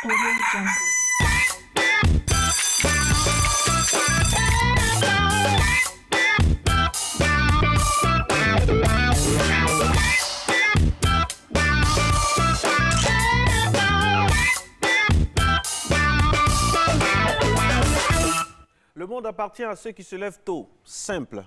Audio Jungle. Le monde appartient à ceux qui se lèvent tôt. Simple.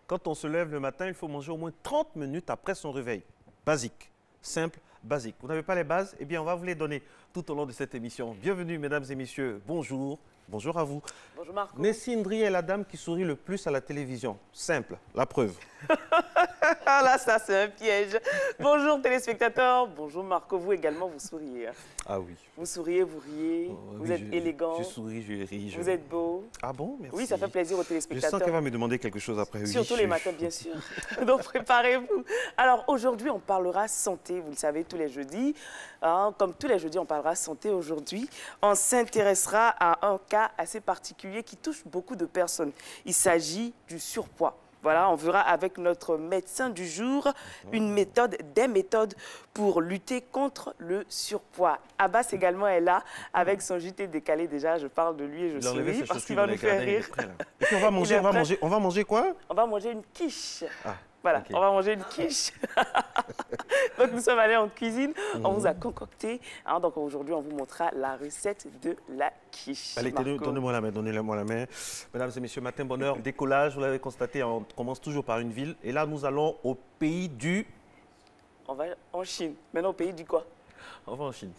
Quand on se lève le matin, il faut manger au moins 30 minutes après son réveil. Basique. Simple, basique. Vous n'avez pas les bases? Eh bien, on va vous les donner tout au long de cette émission. Bienvenue, mesdames et messieurs. Bonjour. Bonjour à vous. Bonjour Marco. Nessie Ndri est la dame qui sourit le plus à la télévision. Simple. La preuve. Ah là, ça c'est un piège. Bonjour téléspectateurs. Bonjour Marco. Vous également, vous souriez. Ah oui. Vous souriez, vous riez. Vous êtes élégant. Je souris, je ris. Vous êtes beau. Ah bon? Merci. Oui, ça fait plaisir aux Je téléspectateurs. sens qu'elle va me demander quelque chose après. Oui, Surtout les matins, bien sûr. Donc, préparez-vous. Alors, aujourd'hui, on parlera santé. Vous le savez, tous les jeudis. Hein, comme tous les jeudis, on parlera santé aujourd'hui. On s'intéressera à un cas assez particulier qui touche beaucoup de personnes. Il s'agit du surpoids. Voilà, on verra avec notre médecin du jour des méthodes pour lutter contre le surpoids. Abbas également est là avec son JT décalé. Déjà, je parle de lui et je souris parce qu'il va nous faire rire. Et puis on va manger quoi? On va manger une quiche. Ah, voilà, okay. On va manger une quiche. Donc nous sommes allés en cuisine, on vous a concocté. Hein, donc aujourd'hui, on vous montrera la recette de la quiche. Allez, donnez-moi la main, donnez-moi la main. Mesdames et messieurs, matin bonheur, décollage, vous l'avez constaté, on commence toujours par une ville. Et là, nous allons au pays du... On va en Chine. Maintenant, au pays du quoi? On va en Chine.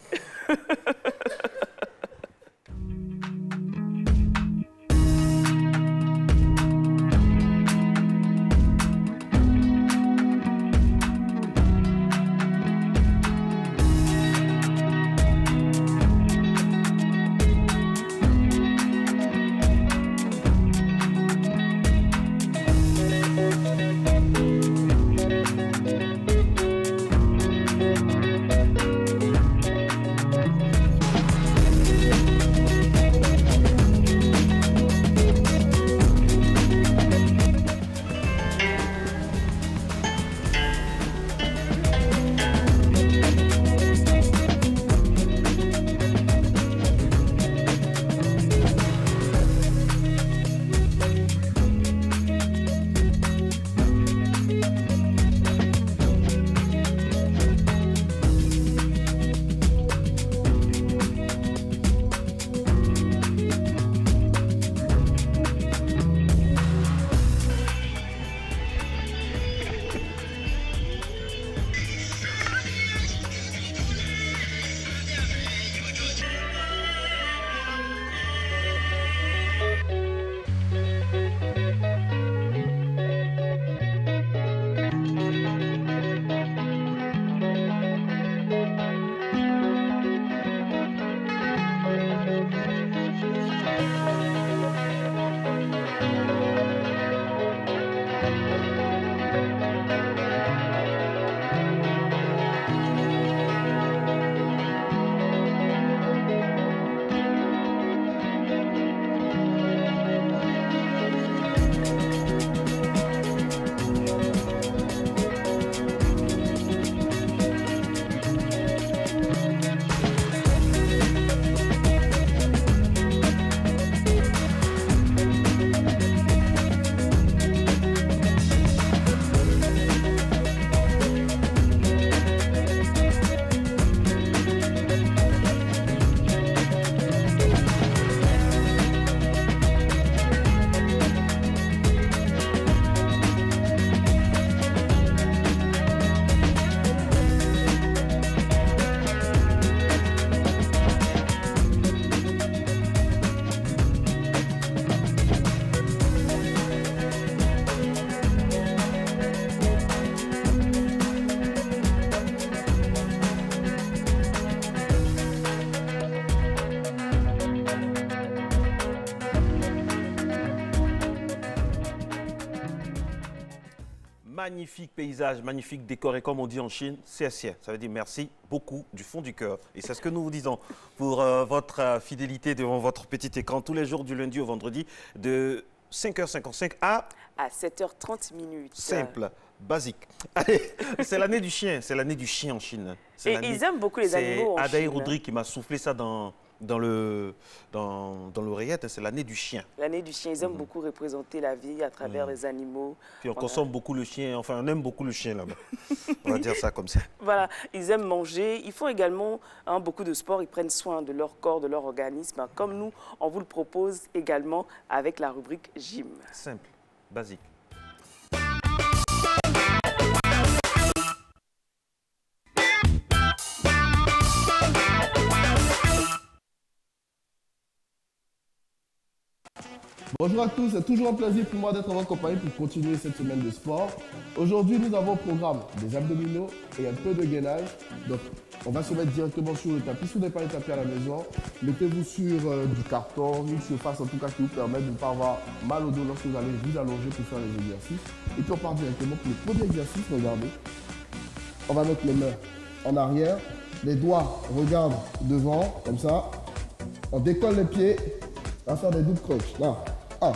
Magnifique paysage, magnifique décor et comme on dit en Chine, CSC, ça veut dire merci beaucoup du fond du cœur. Et c'est ce que nous vous disons pour votre fidélité devant votre petit écran tous les jours du lundi au vendredi de 5h55 à 7h30 minutes. Simple, basique. Allez, c'est l'année du chien. C'est l'année du chien en Chine. Et ils aiment beaucoup les animaux en Chine. C'est Adaï Roudry qui m'a soufflé ça dans l'oreillette. C'est l'année du chien. L'année du chien. Ils aiment beaucoup représenter la vie à travers les animaux. Puis on consomme beaucoup le chien. Enfin, on aime beaucoup le chien là-bas. On va dire ça comme ça. Voilà. Ils aiment manger. Ils font également beaucoup de sport. Ils prennent soin de leur corps, de leur organisme. Comme nous, on vous le propose également avec la rubrique Gym. Simple, basique. Bonjour à tous, c'est toujours un plaisir pour moi d'être en votre compagnie pour continuer cette semaine de sport. Aujourd'hui, nous avons au programme des abdominaux et un peu de gainage. Donc, on va se mettre directement sur le tapis. Si vous n'avez pas le tapis à la maison, mettez-vous sur du carton, une surface en tout cas qui vous permet de ne pas avoir mal au dos lorsque vous allez vous allonger pour faire les exercices. Et puis on part directement pour le premier exercice. Regardez, on va mettre les mains en arrière, les doigts regardent devant, comme ça. On décolle les pieds, on va faire des double crunch. Là. 1,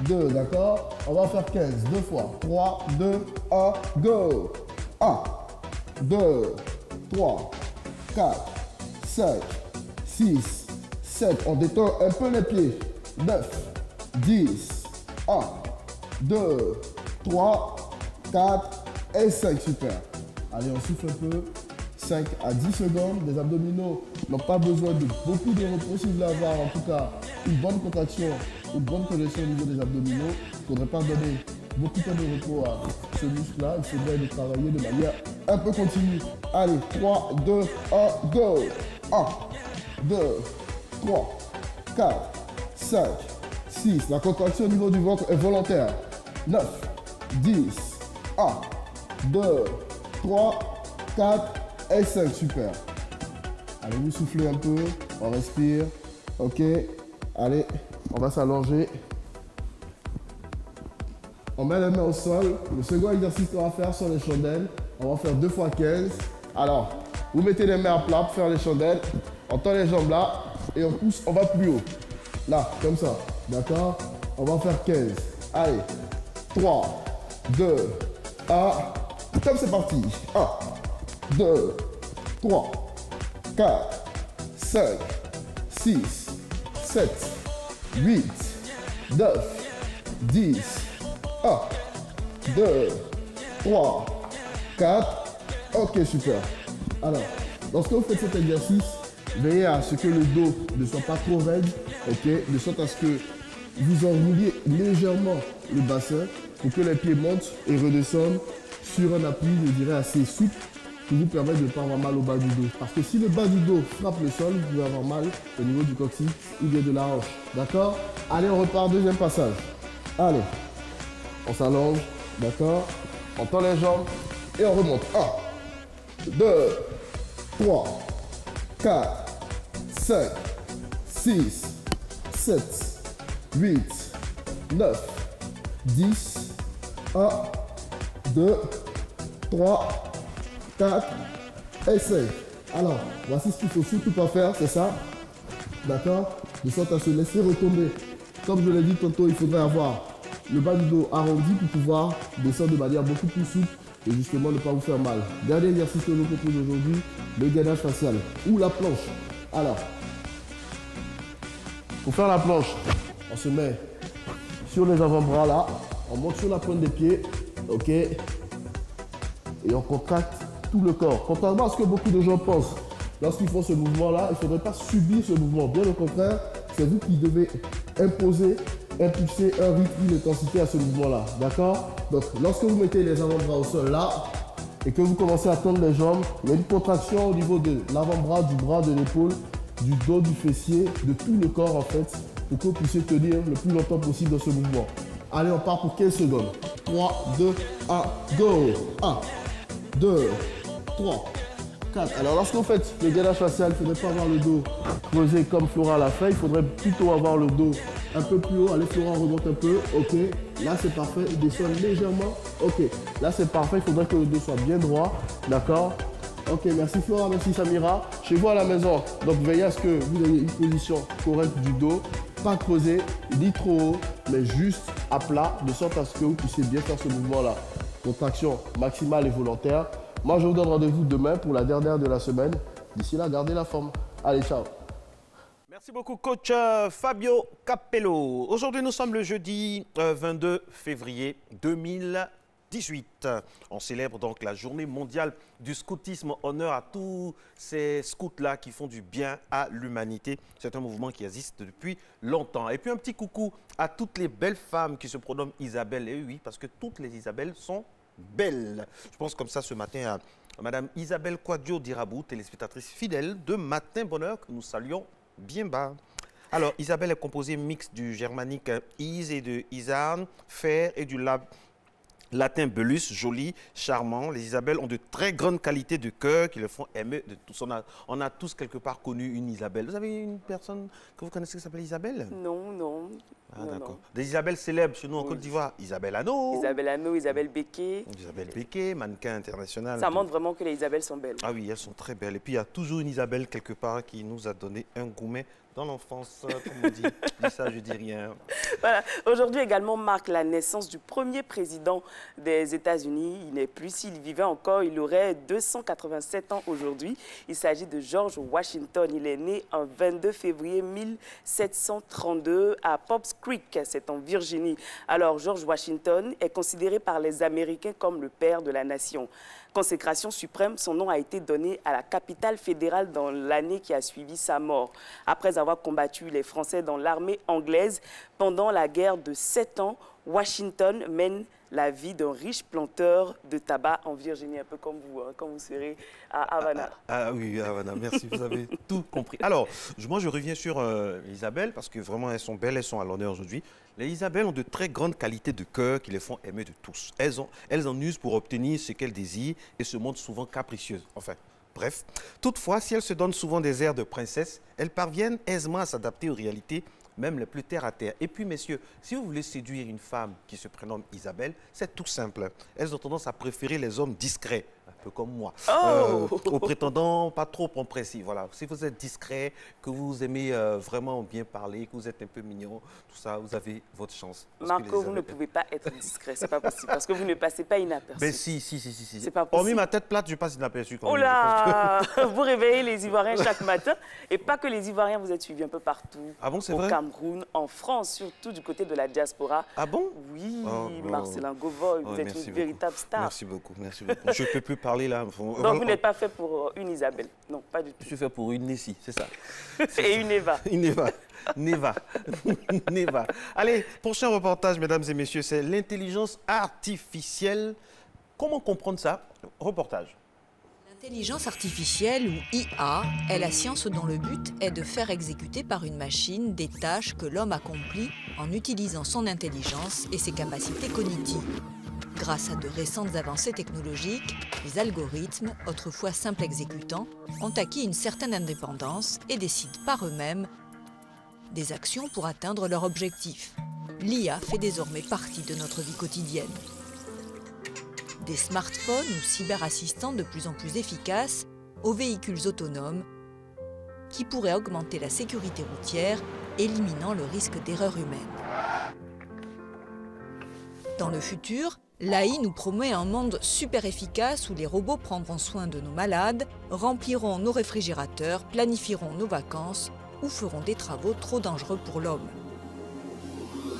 2, d'accord. On va faire 15, 2 fois. 3, 2, 1, go. 1, 2, 3, 4, 5, 6, 7. On détend un peu les pieds. 9, 10, 1, 2, 3, 4 et 5. Super. Allez, on souffle un peu. 5 à 10 secondes. Les abdominaux n'ont pas besoin de beaucoup de repos. Si vous voulez avoir en tout cas une bonne contraction, une bonne congestion au niveau des abdominaux, il ne faudrait pas donner beaucoup de temps de repos à ce muscle-là. Il faudrait le travailler de manière un peu continue. Allez, 3, 2, 1, go. 1, 2, 3, 4, 5, 6. La contraction au niveau du ventre est volontaire. 9, 10, 1, 2, 3, 4 et 5. Super. Allez, vous soufflez un peu. On respire. Ok. Allez, on va s'allonger. On met les mains au sol. Le second exercice qu'on va faire sont les chandelles. On va faire 2 fois 15. Alors, vous mettez les mains à plat pour faire les chandelles. On tend les jambes là et on pousse, on va plus haut. Là, comme ça. D'accord? On va faire 15. Allez. 3, 2, 1. Comme c'est parti. 1, 2, 3, 4, 5, 6, 7, 8, 9, 10, 1, 2, 3, 4. Ok, super. Alors, lorsque vous faites cet exercice, veillez à ce que le dos ne soit pas trop raide, ok, de sorte à ce que vous enrouliez légèrement le bassin pour que les pieds montent et redescendent sur un appui, je dirais, assez souple qui vous permet de ne pas avoir mal au bas du dos. Parce que si le bas du dos frappe le sol, vous pouvez avoir mal au niveau du coccyx ou bien de la hanche. D'accord? Allez, on repart, deuxième passage. Allez, on s'allonge, d'accord? On tend les jambes et on remonte. 1, 2, 3, 4, 5, 6, 7, 8, 9, 10, 1, 2, 3, 4 et 5. Alors, voici ce qu'il faut surtout pas faire, c'est ça. D'accord? De sorte à se laisser retomber. Comme je l'ai dit tantôt, il faudrait avoir le bas du dos arrondi pour pouvoir descendre de manière beaucoup plus souple et justement ne pas vous faire mal. Dernier exercice que je vous propose aujourd'hui, le gainage facial ou la planche. Alors, pour faire la planche, on se met sur les avant-bras là, on monte sur la pointe des pieds, ok, et on contracte tout le corps. Contrairement à ce que beaucoup de gens pensent, lorsqu'ils font ce mouvement-là, il ne faudrait pas subir ce mouvement. Bien au contraire, c'est vous qui devez imposer, impulser un rythme, une intensité à ce mouvement-là. D'accord? Donc, lorsque vous mettez les avant-bras au sol là, et que vous commencez à tendre les jambes, il y a une contraction au niveau de l'avant-bras, du bras, de l'épaule, du dos, du fessier, de tout le corps en fait, pour que vous puissiez tenir le plus longtemps possible dans ce mouvement. Allez, on part pour 15 secondes. 3, 2, 1, go! 1, 2, 3, 4. Alors lorsque vous faites le gainage facial, il ne faudrait pas avoir le dos creusé comme Flora l'a fait. Il faudrait plutôt avoir le dos un peu plus haut. Allez Flora, remonte un peu. Ok. Là c'est parfait. Il descend légèrement. Ok. Là c'est parfait. Il faudrait que le dos soit bien droit. D'accord. Ok. Merci Flora. Merci Samira. Chez vous à la maison, donc veillez à ce que vous ayez une position correcte du dos. Pas creusé, ni trop haut, mais juste à plat, de sorte à ce que vous puissiez bien faire ce mouvement-là. contraction maximale et volontaire. Moi, je vous donne rendez-vous demain pour la dernière de la semaine. D'ici là, gardez la forme. Allez, ciao. Merci beaucoup, coach Fabio Capello. Aujourd'hui, nous sommes le jeudi 22 février 2018. On célèbre donc la journée mondiale du scoutisme. Honneur à tous ces scouts-là qui font du bien à l'humanité. C'est un mouvement qui existe depuis longtemps. Et puis un petit coucou à toutes les belles femmes qui se prénomment Isabelle. Et oui, parce que toutes les Isabelles sont belle. Je pense comme ça ce matin à Madame Isabelle Quadio Dirabou, téléspectatrice fidèle de Matin Bonheur, que nous saluons bien bas. Alors, Isabelle est composée mixte du germanique is et de isarn, fer et du latin belus, joli, charmant. Les Isabelles ont de très grandes qualités de cœur qui le font aimer de tous. On a tous quelque part connu une Isabelle. Vous avez une personne que vous connaissez qui s'appelle Isabelle? Non, non. Ah, d'accord. Des Isabelles célèbres chez nous en Côte d'Ivoire. Isabelle Hanno. Isabelle Hanno, Isabelle Becquet. Isabelle Becquet, mannequin international. Ça montre vraiment que les Isabelles sont belles. Ah oui, elles sont très belles. Et puis il y a toujours une Isabelle quelque part qui nous a donné un gourmet dans l'enfance, comme on dit. Je dis ça, je dis rien. Voilà. Aujourd'hui également marque la naissance du premier président des États-Unis. Il n'est plus, s'il vivait encore, il aurait 287 ans aujourd'hui. Il s'agit de George Washington. Il est né en 22 février 1732 à Pops Creek, c'est en Virginie. Alors, George Washington est considéré par les Américains comme le père de la nation. Consécration suprême, son nom a été donné à la capitale fédérale dans l'année qui a suivi sa mort. Après avoir combattu les Français dans l'armée anglaise pendant la guerre de 7 ans, Washington mène la vie d'un riche planteur de tabac en Virginie, un peu comme vous, hein, quand vous serez à Havana. Ah oui, Havana, merci, vous avez tout compris. Alors, moi je reviens sur Isabelle, parce que vraiment elles sont belles, elles sont à l'honneur aujourd'hui. Les Isabelles ont de très grandes qualités de cœur qui les font aimer de tous. Elles en usent pour obtenir ce qu'elles désirent et se montrent souvent capricieuses. Enfin, bref. Toutefois, si elles se donnent souvent des airs de princesse, elles parviennent aisément à s'adapter aux réalités, même les plus terre à terre. Et puis, messieurs, si vous voulez séduire une femme qui se prénomme Isabelle, c'est tout simple. Elles ont tendance à préférer les hommes discrets, un peu comme moi, aux prétendants pas trop empressifs. Voilà. Si vous êtes discret, que vous aimez vraiment bien parler, que vous êtes un peu mignon, tout ça, vous avez votre chance. Marco, vous ne pouvez pas être discret, c'est pas possible, parce que vous ne passez pas inaperçu. Mais si. C'est pas possible. Hormis ma tête plate, je passe inaperçu. Oh là Vous réveillez les Ivoiriens chaque matin, et pas que les Ivoiriens, vous êtes suivis un peu partout. Ah bon, c'est vrai? Au Cameroun, en France, surtout du côté de la diaspora. Ah bon? Oui, Marcelin Govoy, vous êtes une véritable star. Merci beaucoup, merci beaucoup. Je ne peux plus parler là. Donc vous n'êtes pas fait pour une Isabelle? Non, pas du tout. Je suis fait pour une Nessie, c'est ça. Et une Eva. Une Eva. Neva. Neva. Allez, prochain reportage, mesdames et messieurs, c'est l'intelligence artificielle. Comment comprendre ça? Reportage. L'intelligence artificielle, ou IA, est la science dont le but est de faire exécuter par une machine des tâches que l'homme accomplit en utilisant son intelligence et ses capacités cognitives. Grâce à de récentes avancées technologiques, les algorithmes, autrefois simples exécutants, ont acquis une certaine indépendance et décident par eux-mêmes des actions pour atteindre leur objectif. L'IA fait désormais partie de notre vie quotidienne. Des smartphones ou cyberassistants de plus en plus efficaces aux véhicules autonomes qui pourraient augmenter la sécurité routière, éliminant le risque d'erreur humaine. Dans le futur, l'AI nous promet un monde super efficace où les robots prendront soin de nos malades, rempliront nos réfrigérateurs, planifieront nos vacances ou feront des travaux trop dangereux pour l'homme.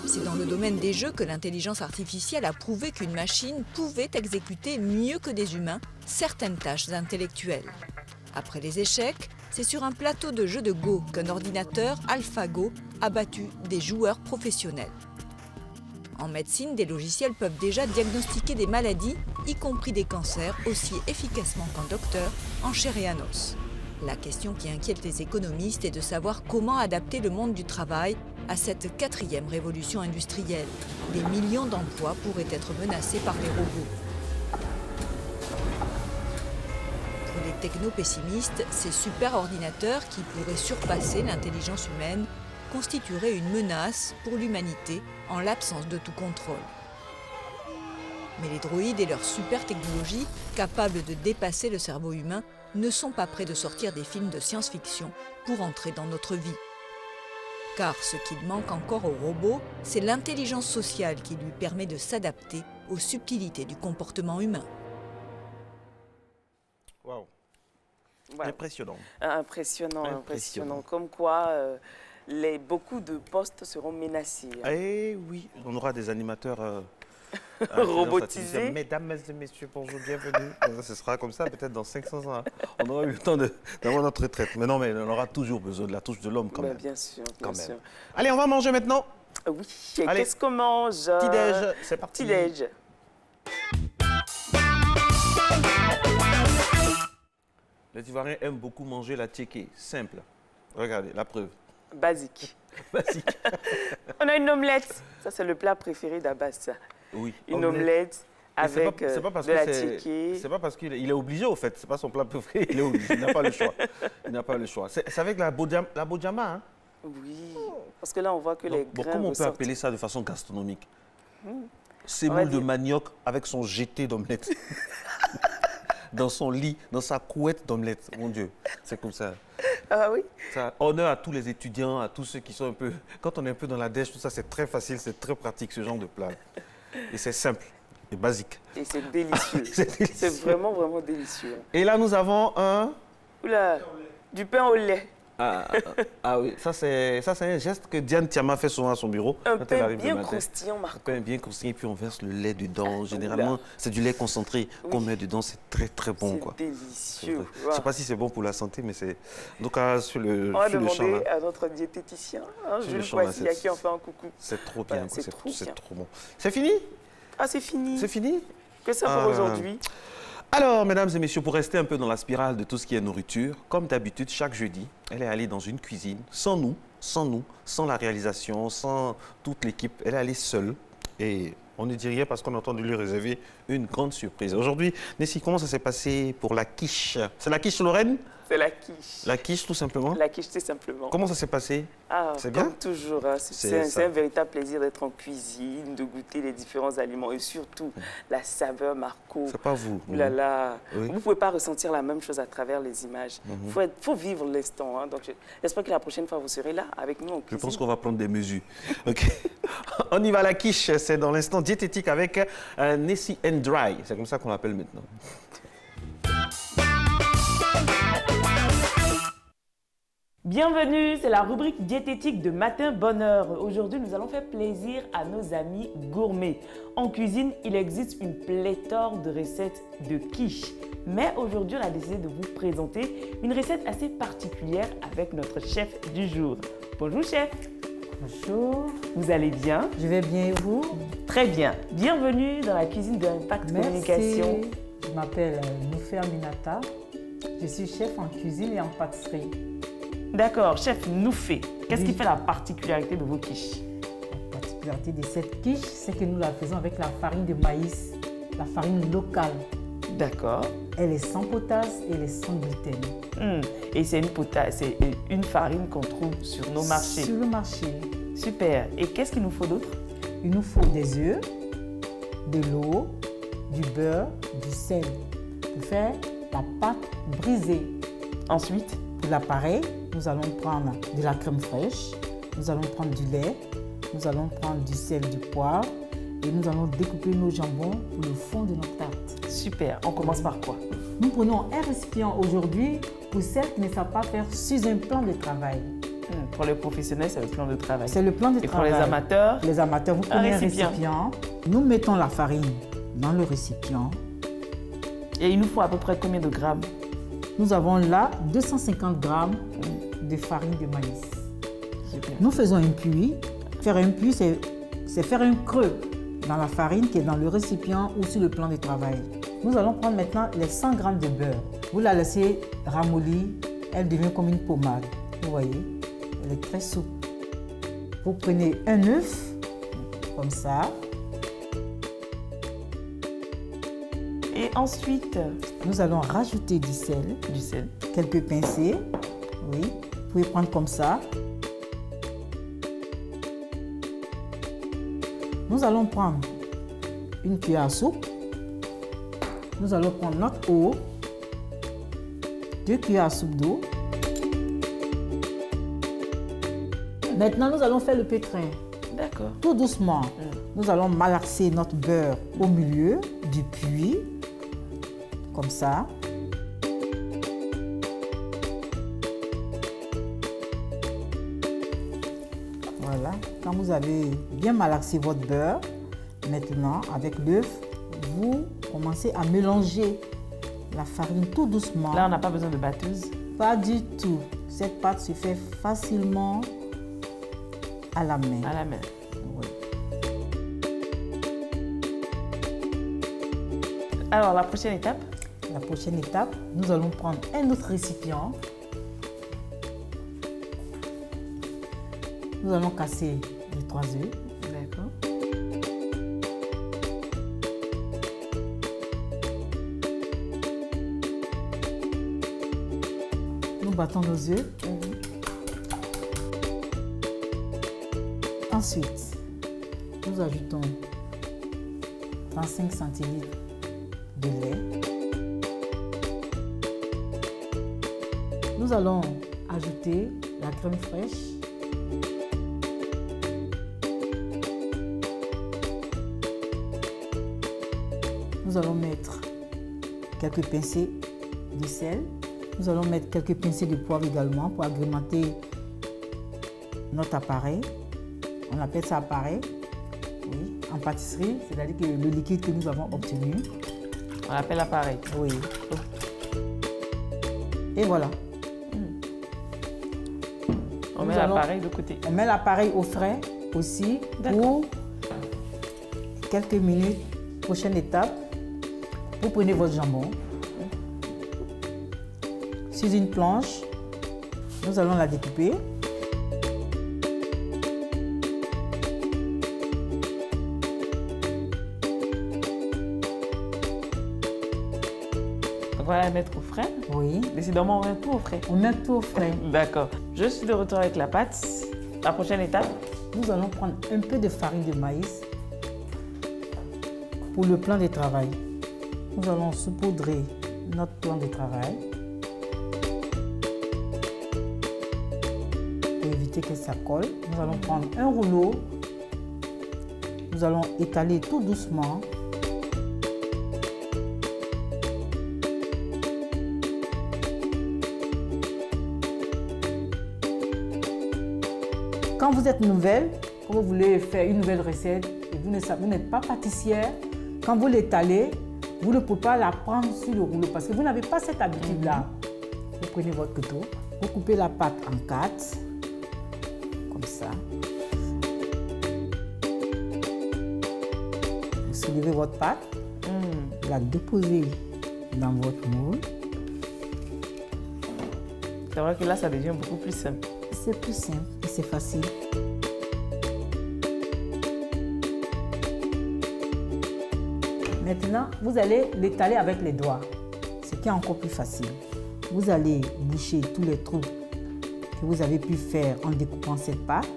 C'est dans le domaine des jeux que l'intelligence artificielle a prouvé qu'une machine pouvait exécuter mieux que des humains certaines tâches intellectuelles. Après les échecs, c'est sur un plateau de jeu de Go qu'un ordinateur AlphaGo a battu des joueurs professionnels. En médecine, des logiciels peuvent déjà diagnostiquer des maladies, y compris des cancers, aussi efficacement qu'un docteur en chair et en os. La question qui inquiète les économistes est de savoir comment adapter le monde du travail à cette quatrième révolution industrielle. Des millions d'emplois pourraient être menacés par les robots. Pour les techno-pessimistes, ces super-ordinateurs qui pourraient surpasser l'intelligence humaine constitueraient une menace pour l'humanité en l'absence de tout contrôle. Mais les droïdes et leur super-technologie, capables de dépasser le cerveau humain, ne sont pas prêts de sortir des films de science-fiction pour entrer dans notre vie. Car ce qu'il manque encore au robot, c'est l'intelligence sociale qui lui permet de s'adapter aux subtilités du comportement humain. Waouh. Voilà. Impressionnant. Impressionnant. Comme quoi, beaucoup de postes seront menacés. Eh oui, on aura des animateurs robotisés. Mesdames et messieurs, bonjour, bienvenue. Ce sera comme ça peut-être dans 500 ans. Hein. On aura eu le temps d'avoir notre retraite. Mais non, mais on aura toujours besoin de la touche de l'homme quand même. Bien sûr, bien sûr. Allez, on va manger maintenant. Oui, qu'est-ce qu'on mange? Petit-déj, c'est parti. Petit-déj. Les Ivoiriens aiment beaucoup manger la tchéké, simple. Regardez, la preuve. Basique. Basique. On a une omelette. Ça, c'est le plat préféré d'Abbas, ça. Oui. Une omelette avec de la tchéké. C'est pas parce qu'il est obligé, au fait. C'est pas son plat préféré, il est obligé. Il n'a pas le choix. Il n'a pas le choix. C'est avec la bojama, hein? Oui. Parce que là, on voit que les grains comment on peut ressortent. appeler ça de façon gastronomique? Sémoule de manioc avec son jeté d'omelette. Dans son lit, dans sa couette d'omelette. Mon Dieu, c'est comme ça. Ah oui? Ça, honneur à tous les étudiants, à tous ceux qui sont un peu... Quand on est un peu dans la dèche, tout ça, c'est très facile, c'est très pratique, ce genre de plat. Et c'est simple et basique. Et c'est délicieux. C'est C'est vraiment, vraiment délicieux. Et là, nous avons un... Oula, du pain au lait. Ah oui, ça c'est un geste que Diane Tiama fait souvent à son bureau. Un quand elle pain arrive le bien matin. croustillant, Marco. Un pain bien croustillant, et puis on verse le lait dedans. Généralement, c'est du lait concentré qu'on met dedans. C'est très, très bon, quoi. C'est délicieux. Je ne sais pas si c'est bon pour la santé, mais c'est... En tout cas, sur le On va champ, demander là, à notre diététicien, Sur Jules le champ, là, Poissy, à qui on fait un coucou. c'est trop Voilà, bien, quoi. c'est trop bien. C'est trop bon. C'est fini? Ah, c'est fini. C'est fini? Que ça pour aujourd'hui? Alors, mesdames et messieurs, pour rester un peu dans la spirale de tout ce qui est nourriture, comme d'habitude, chaque jeudi, elle est allée dans une cuisine, sans nous, sans la réalisation, sans toute l'équipe. Elle est allée seule et on ne dit rien parce qu'on a entendu lui réserver une grande surprise. Aujourd'hui, Nessie, comment ça s'est passé pour la quiche? C'est la quiche Lorraine? C'est la quiche. La quiche, tout simplement? La quiche, tout simplement. Comment ça s'est passé? Ah, c'est bien? comme toujours, hein, c'est un véritable plaisir d'être en cuisine, de goûter les différents aliments et surtout la saveur, Marco. C'est pas vous. Ouh là là. Oui. Vous ne pouvez pas ressentir la même chose à travers les images. Il faut vivre l'instant. Hein. Donc, j'espère que la prochaine fois, vous serez là avec nous en cuisine. Je pense qu'on va prendre des mesures. OK. On y va, la quiche. C'est dans l'instant diététique avec Nessie and Dry. C'est comme ça qu'on l'appelle maintenant. Bienvenue, c'est la rubrique diététique de Matin Bonheur. Aujourd'hui, nous allons faire plaisir à nos amis gourmets. En cuisine, il existe une pléthore de recettes de quiche. Mais aujourd'hui, on a décidé de vous présenter une recette assez particulière avec notre chef du jour. Bonjour chef. Bonjour. Vous allez bien? Je vais bien et vous? Très bien. Bienvenue dans la cuisine de Impact Communication. Je m'appelle Noufé Aminata. Je suis chef en cuisine et en pâtisserie. D'accord, chef Noufé. Qu'est-ce qui fait la particularité de vos quiches? La particularité de cette quiche, c'est que nous la faisons avec la farine de maïs, la farine locale. D'accord. Elle est sans potasse et elle est sans gluten. Et c'est une farine qu'on trouve sur nos marchés. Sur le marché. Super. Et qu'est-ce qu'il nous faut d'autre? Il nous faut des œufs, de l'eau, du beurre, du sel pour faire la pâte brisée. Ensuite, pour l'appareil, nous allons prendre de la crème fraîche, nous allons prendre du lait, nous allons prendre du sel, du poivre et nous allons découper nos jambons pour le fond de notre tarte. Super. On commence par quoi? Nous prenons un récipient aujourd'hui pour celles qui ne savent pas faire sur un plan de travail. Pour les professionnels, c'est le plan de travail. C'est le plan de travail. Et pour les amateurs? Les amateurs, vous prenez un récipient. Nous mettons la farine dans le récipient. Et il nous faut à peu près combien de grammes? Nous avons là 250 grammes de farine de maïs. Super. Nous faisons un puits. Faire un puits, c'est faire un creux dans la farine qui est dans le récipient ou sur le plan de travail. Nous allons prendre maintenant les 100 grammes de beurre. Vous la laissez ramollir, elle devient comme une pommade. Vous voyez, elle est très souple. Vous prenez un œuf, comme ça. Et ensuite, nous allons rajouter du sel. Du sel. Quelques pincées. Oui, vous pouvez prendre comme ça. Nous allons prendre une cuillère à soupe. Nous allons prendre notre eau. 2 cuillères à soupe d'eau. Maintenant, nous allons faire le pétrin. D'accord. Tout doucement, nous allons malaxer notre beurre au milieu du puits, comme ça. Voilà. Quand vous avez bien malaxé votre beurre, maintenant, avec l'œuf, vous commencez à mélanger la farine tout doucement. Là, on n'a pas besoin de batteuse. Pas du tout. Cette pâte se fait facilement à la main. À la main. Oui. Alors, la prochaine étape? La prochaine étape, nous allons prendre un autre récipient. Nous allons casser les 3 œufs. D'accord. Nous battons nos œufs. Ensuite, nous ajoutons 35 centilitres de lait. Nous allons ajouter la crème fraîche. Nous allons mettre quelques pincées de sel. Nous allons mettre quelques pincées de poivre également pour agrémenter notre appareil. On appelle ça appareil, oui, en pâtisserie, c'est-à-dire que le liquide que nous avons obtenu. On l'appelle appareil. Oui. Et voilà. On met l'appareil de côté. On met l'appareil au frais aussi pour quelques minutes. Prochaine étape, vous prenez votre jambon. Sur une planche, nous allons la découper. Donc, on va la mettre au frais. Oui. Décidément, on met tout au frais. On met tout au frais. D'accord. Je suis de retour avec la pâte. La prochaine étape? Nous allons prendre un peu de farine de maïs pour le plan de travail. Nous allons saupoudrer notre plan de travail pour éviter que ça colle. Nous allons prendre un rouleau. Nous allons étaler tout doucement. Quand vous êtes nouvelle, quand vous voulez faire une nouvelle recette et vous n'êtes pas pâtissière, quand vous l'étalez, vous ne pouvez pas la prendre sur le rouleau parce que vous n'avez pas cette habitude-là. Vous prenez votre couteau, vous coupez la pâte en 4, comme ça. Vous soulevez votre pâte, vous la déposez dans votre moule. C'est vrai que là, ça devient beaucoup plus simple. C'est plus simple et c'est facile. Maintenant, vous allez l'étaler avec les doigts, ce qui est encore plus facile. Vous allez boucher tous les trous que vous avez pu faire en découpant cette pâte.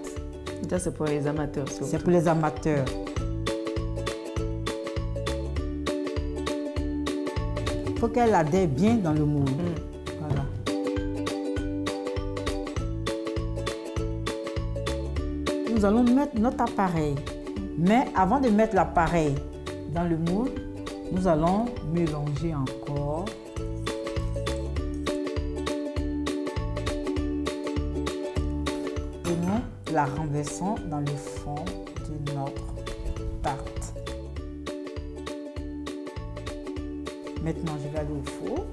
Ça, c'est pour les amateurs. C'est pour les amateurs. Il faut qu'elle adhère bien dans le moule. Voilà. Nous allons mettre notre appareil. Mais avant de mettre l'appareil dans le moule, nous allons mélanger encore. Et nous la renversons dans le fond de notre tarte. Maintenant, je vais aller au four.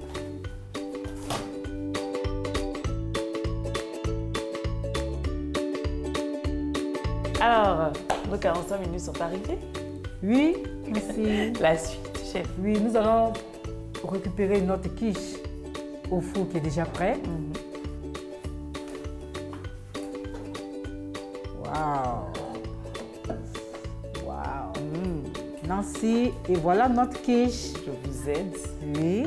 Alors, nos 45 minutes sont arrivées. Oui, merci. La suite, chef. Oui, nous allons récupérer notre quiche au four qui est déjà prêt. Waouh! Waouh! Nancy, et voilà notre quiche. Je vous aide. Oui.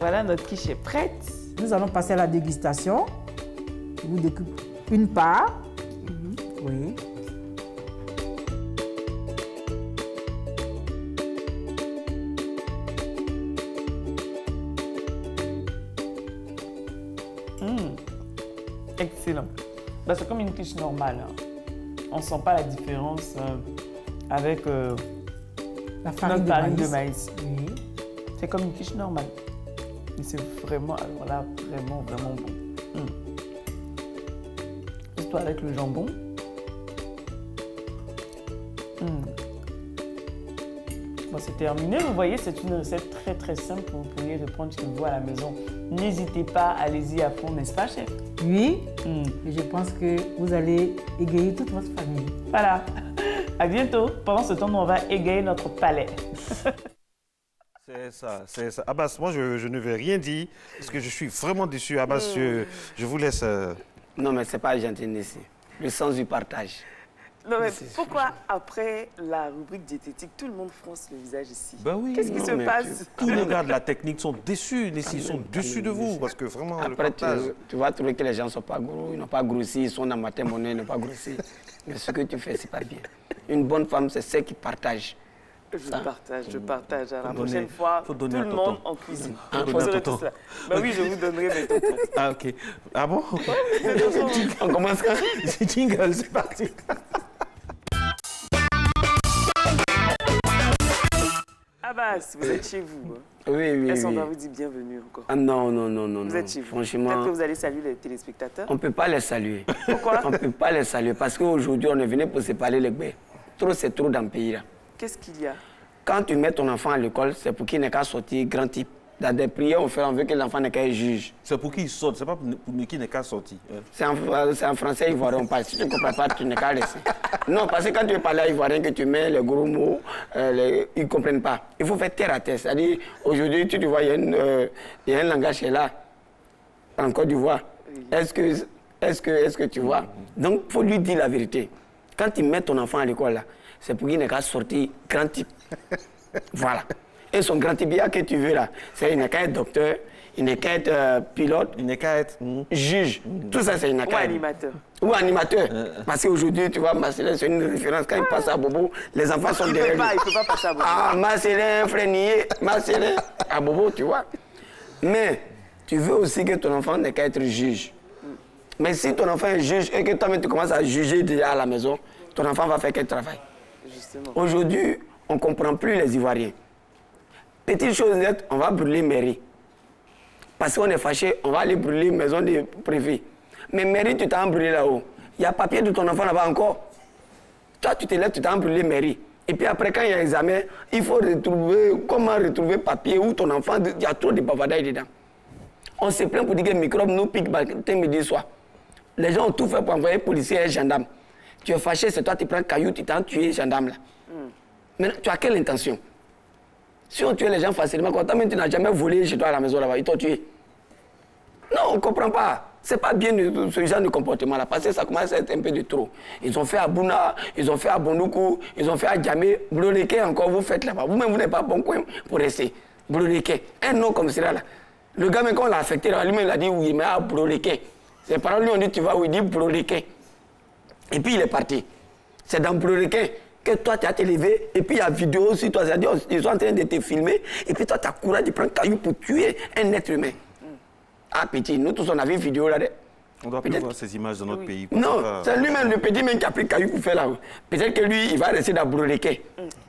Voilà, notre quiche est prête. Nous allons passer à la dégustation. Je vous découpe une part. Oui. Excellent. Bah, c'est comme une quiche normale. Hein. On ne sent pas la différence avec La farine notre farine de maïs. Oui. C'est comme une quiche normale. Mais c'est vraiment, alors là, vraiment, vraiment bon. Surtout avec le jambon. Bon, c'est terminé. Vous voyez, c'est une recette très très simple. Vous pourriez reprendre chez vous à la maison. N'hésitez pas, allez-y à fond, n'est-ce pas, chef? Oui. Et je pense que vous allez égayer toute votre famille. Voilà. À bientôt. Pendant ce temps, nous, on va égayer notre palais. C'est ça, c'est ça. Abbas, moi, je ne vais rien dire parce que je suis vraiment déçu. Abbas, je vous laisse... Non, mais c'est pas gentil ici. Le sens du partage. Non, mais pourquoi, après la rubrique diététique, tout le monde fronce le visage ici? Ben oui. Qu'est-ce qui se passe? Tous les gars de la technique sont déçus. Ils sont déçus de vous parce que vraiment, le Après, partage... tu vas trouver que les gens ne sont pas gros, ils n'ont pas grossi, ils sont dans ma tête, ils n'ont pas grossi. Mais ce que tu fais, c'est pas bien. Une bonne femme, c'est celle qui partage. Je partage. À la prochaine fois, tout le monde en cuisine. Faut donner à tonton. Ben oui, je vous donnerai mes tontons. Ah, ok. Ah bon? On commence quand? C'est jingle, c'est parti. Abbas, vous êtes chez vous. Hein? Oui. Est-ce qu'on va vous dire bienvenue encore? Ah non. Vous êtes chez vous. Franchement, Peut-être que vous allez saluer les téléspectateurs. on ne peut pas les saluer. Pourquoi? On ne peut pas les saluer parce qu'aujourd'hui, on est venu pour séparer les gbés. Trop, c'est trop dans le pays. Là. Qu'est-ce qu'il y a? Quand tu mets ton enfant à l'école, c'est pour qu'il n'ait qu'à sortir grand type. Dans des prières, on veut que l'enfant n'ait qu'à juge. C'est pour qu'il sorte, c'est pas pour qui n'est qu'à sortir. C'est en français ivoirien, on parle. Si tu ne comprends pas, tu n'es qu'à laisser. Non, parce que quand tu veux parler à ivoirien, que tu mets les gros mots, ils ne comprennent pas. Il faut faire terre à terre. C'est-à-dire, aujourd'hui, tu vois, il y a un langage qui est là, en Côte d'Ivoire. Est-ce que tu vois? Donc, il faut lui dire la vérité. Quand tu mets ton enfant à l'école, là, c'est pour qu'il n'ait qu'à sortir grand type. Voilà. Et son grand type, que tu veux là, c'est il n'est qu'à être docteur, il n'est qu'à être pilote, Il n'est qu'à être... juge. Tout ça, c'est il n'est Ou qu'à être. animateur. Ou animateur. Parce qu'aujourd'hui, tu vois, Marcelin, c'est une référence. Quand il passe à Bobo, les enfants sont derrière lui. Il ne peut pas passer à Bobo. Ah, Marcelin, Frénier, Marcelin, à Bobo, tu vois. Mais tu veux aussi que ton enfant n'ait qu'à être juge. Mais si ton enfant est juge et que toi-même tu commences à juger déjà à la maison, ton enfant va faire quel travail? Justement. Aujourd'hui, on ne comprend plus les Ivoiriens. Petite chose nette, on va brûler mairie. Parce qu'on est fâché, on va aller brûler maison de préfet. Mais mairie, tu t'as brûlé là-haut. Il y a papier de ton enfant là-bas encore. Toi, tu te lèves, tu t'as brûlé mairie. Et puis après, quand il y a examen, il faut retrouver, comment retrouver papier où ton enfant, il y a trop de bavardage dedans. On se plaint pour dire que les microbes nous piquent matin, midi, soir. Les gens ont tout fait pour envoyer policiers et gendarmes. Tu es fâché, c'est toi, tu prends caillou, tu t'as tué gendarme là. Mais tu as quelle intention? Si on tue les gens facilement, quand même tu n'as jamais volé chez toi à la maison là-bas, ils t'ont tué. Non, on ne comprend pas. C'est pas bien ce genre de comportement-là, parce que ça commence à être un peu de trop. Ils ont fait à Bouna, ils ont fait à Bondoukou, ils ont fait à Djamé, Bloleke encore, vous faites là-bas. Vous-même, vous n'êtes pas bon coin pour rester. Bloleke, un nom comme cela là. Le gars, quand on l'a affecté, lui-même, il a dit oui, mais à Bloleke. Ses parents lui ont dit tu vas où, il dit Bloleke. Et puis il est parti. C'est dans Bloleke que toi, tu as te levé, et puis il y a vidéo aussi, toi, c'est-à-dire, ils sont en train de te filmer, et puis toi, tu as courage de prendre caillou pour tuer un être humain. Ah, petit, nous tous, on a vu une vidéo là. On doit plus voir ces images dans notre pays. Non, c'est lui-même, le petit même qui a pris caillou pour faire là. Peut-être que lui, il va rester dans Broleke.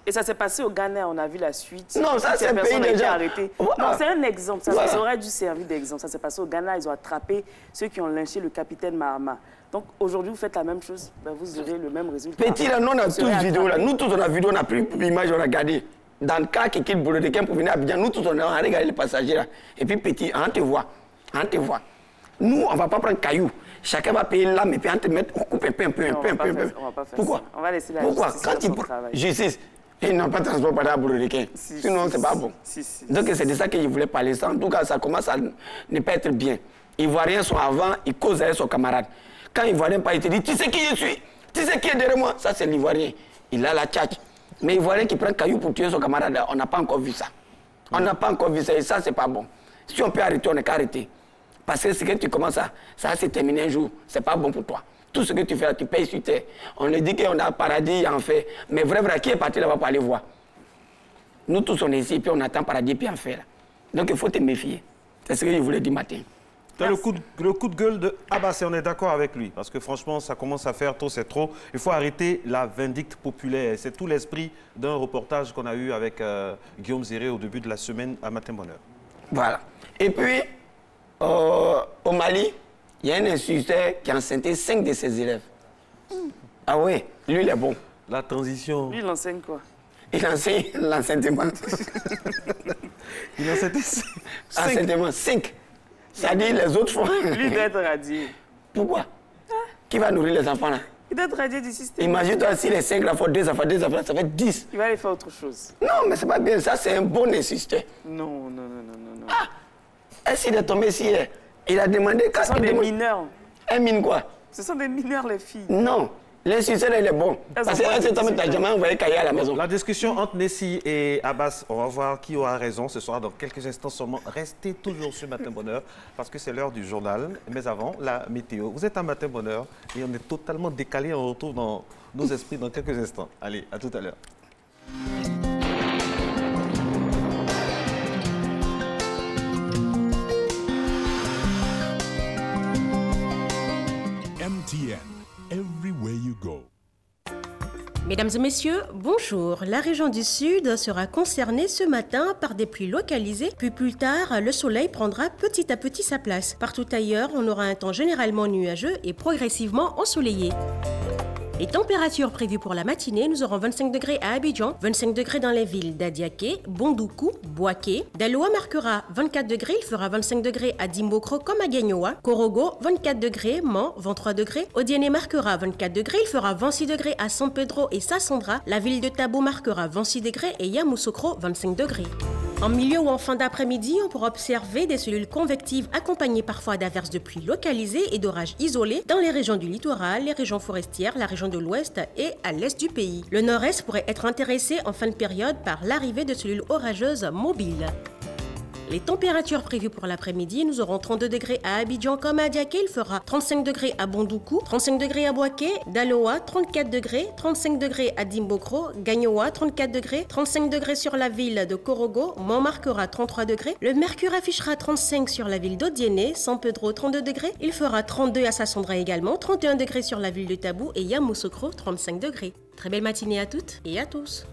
Et ça s'est passé au Ghana, on a vu la suite. Non, ça, c'est un pays déjà. Arrêté. Voilà. Non, c'est un exemple, ça, Voilà. ça aurait dû servir d'exemple. Ça s'est passé au Ghana, ils ont attrapé ceux qui ont lynché le capitaine Mahama. Donc aujourd'hui, vous faites la même chose, ben, vous aurez le même résultat. Petit, là, nous, on a tous vidéo là. Nous tous, on a vidéo, on a pris l'image, on a regardé. Dans le cas qui quitte Broleke pour venir à Abidjan, nous tous, on a regardé les passagers là. Et puis, petit, on te voit. On te voit. Nous, on ne va pas prendre caillou. Chacun va payer l'âme et puis on te mettre, couper un peu. On va pas faire Pourquoi ça. On va laisser la Pourquoi justice quand faire ils son travail. justice, ils n'ont pas de transport par là à Broleke. Sinon, c'est pas bon. Donc, c'est de ça que je voulais parler. Ça, en tout cas, ça commence à ne pas être bien. Ivoiriens sont avant, ils causent avec son camarade. Quand Ivoirien parle, il te dit, tu sais qui je suis? Tu sais qui est derrière moi? Ça, c'est l'Ivoirien. Il a la tchatch. Mais Ivoirien qui prend caillou pour tuer son camarade, on n'a pas encore vu ça. On n'a pas encore vu ça et ça, c'est pas bon. Si on peut arrêter, on n'est qu'à arrêter. Parce que ce que tu commences à, ça va se terminer un jour. C'est pas bon pour toi. Tout ce que tu fais, tu payes sur terre. On le dit qu'on a un paradis, en fait. Mais vrai, qui est parti là-bas pour aller voir? Nous tous, on est ici, puis on attend paradis, puis en fait. Donc, il faut te méfier. C'est ce que je voulais dire matin. C'est le coup de gueule de Abbas et on est d'accord avec lui. Parce que franchement, ça commence à faire trop, c'est trop. Il faut arrêter la vindicte populaire. C'est tout l'esprit d'un reportage qu'on a eu avec Guillaume Zéré au début de la semaine à Matin Bonheur. Voilà. Et puis, au Mali, il y a un instituteur qui a enceinté 5 de ses élèves. Ah oui, lui, il est bon. La transition. Lui, il enseigne quoi? Il enseigne l'enceintement. Il enseigne 5. Enceintement, 5. C'est-à-dire les autres font. Lui doit être radié. Pourquoi? Qui va nourrir les enfants là? Il doit être radié du système. Imagine-toi si les 5 là font 2 enfants, ça fait 10. Il va aller faire autre chose. Non, mais c'est pas bien. Ça, c'est un bon instituteur. Non. Ah! Est-ce qu'il est tombé ici? Il a demandé... Ce sont des mineurs. Un mine quoi? Ce sont des mineurs, les filles. Non. L'instituteur, il est bon. Parce qu'à ce temps, tu n'as jamais envoyé cahier à la maison. La discussion entre Nessie et Abbas, on va voir qui aura raison. Ce sera dans quelques instants seulement. Restez toujours sur Matin Bonheur parce que c'est l'heure du journal. Mais avant, la météo. Vous êtes à Matin Bonheur et on est totalement décalé. On retrouve dans nos esprits dans quelques instants. Allez, à tout à l'heure. MTN, everywhere you go. Mesdames et messieurs, bonjour. La région du Sud sera concernée ce matin par des pluies localisées, puis plus tard, le soleil prendra petit à petit sa place. Partout ailleurs, on aura un temps généralement nuageux et progressivement ensoleillé. Les températures prévues pour la matinée, nous aurons 25 degrés à Abidjan, 25 degrés dans les villes d'Adiaké, Bondoukou, Boaké. Daloa marquera 24 degrés, il fera 25 degrés à Dimbokro comme à Gagnoa. Korogo, 24 degrés, Mans, 23 degrés. Odiéné marquera 24 degrés, il fera 26 degrés à San Pedro et Sassandra. La ville de Tabo marquera 26 degrés et Yamoussoukro, 25 degrés. En milieu ou en fin d'après-midi, on pourra observer des cellules convectives accompagnées parfois d'averses de pluie localisées et d'orages isolés dans les régions du littoral, les régions forestières, la région de l'ouest et à l'est du pays. Le nord-est pourrait être intéressé en fin de période par l'arrivée de cellules orageuses mobiles. Les températures prévues pour l'après-midi, nous aurons 32 degrés à Abidjan comme à Diaké, il fera 35 degrés à Bondoukou, 35 degrés à Boaké, Daloa, 34 degrés, 35 degrés à Dimbokro, Gagnoa, 34 degrés, 35 degrés sur la ville de Korogo, Mans marquera 33 degrés, le mercure affichera 35 sur la ville d'Odiéné, San Pedro 32 degrés, il fera 32 à Sassandra également, 31 degrés sur la ville de Tabou et Yamoussoukro 35 degrés. Très belle matinée à toutes et à tous.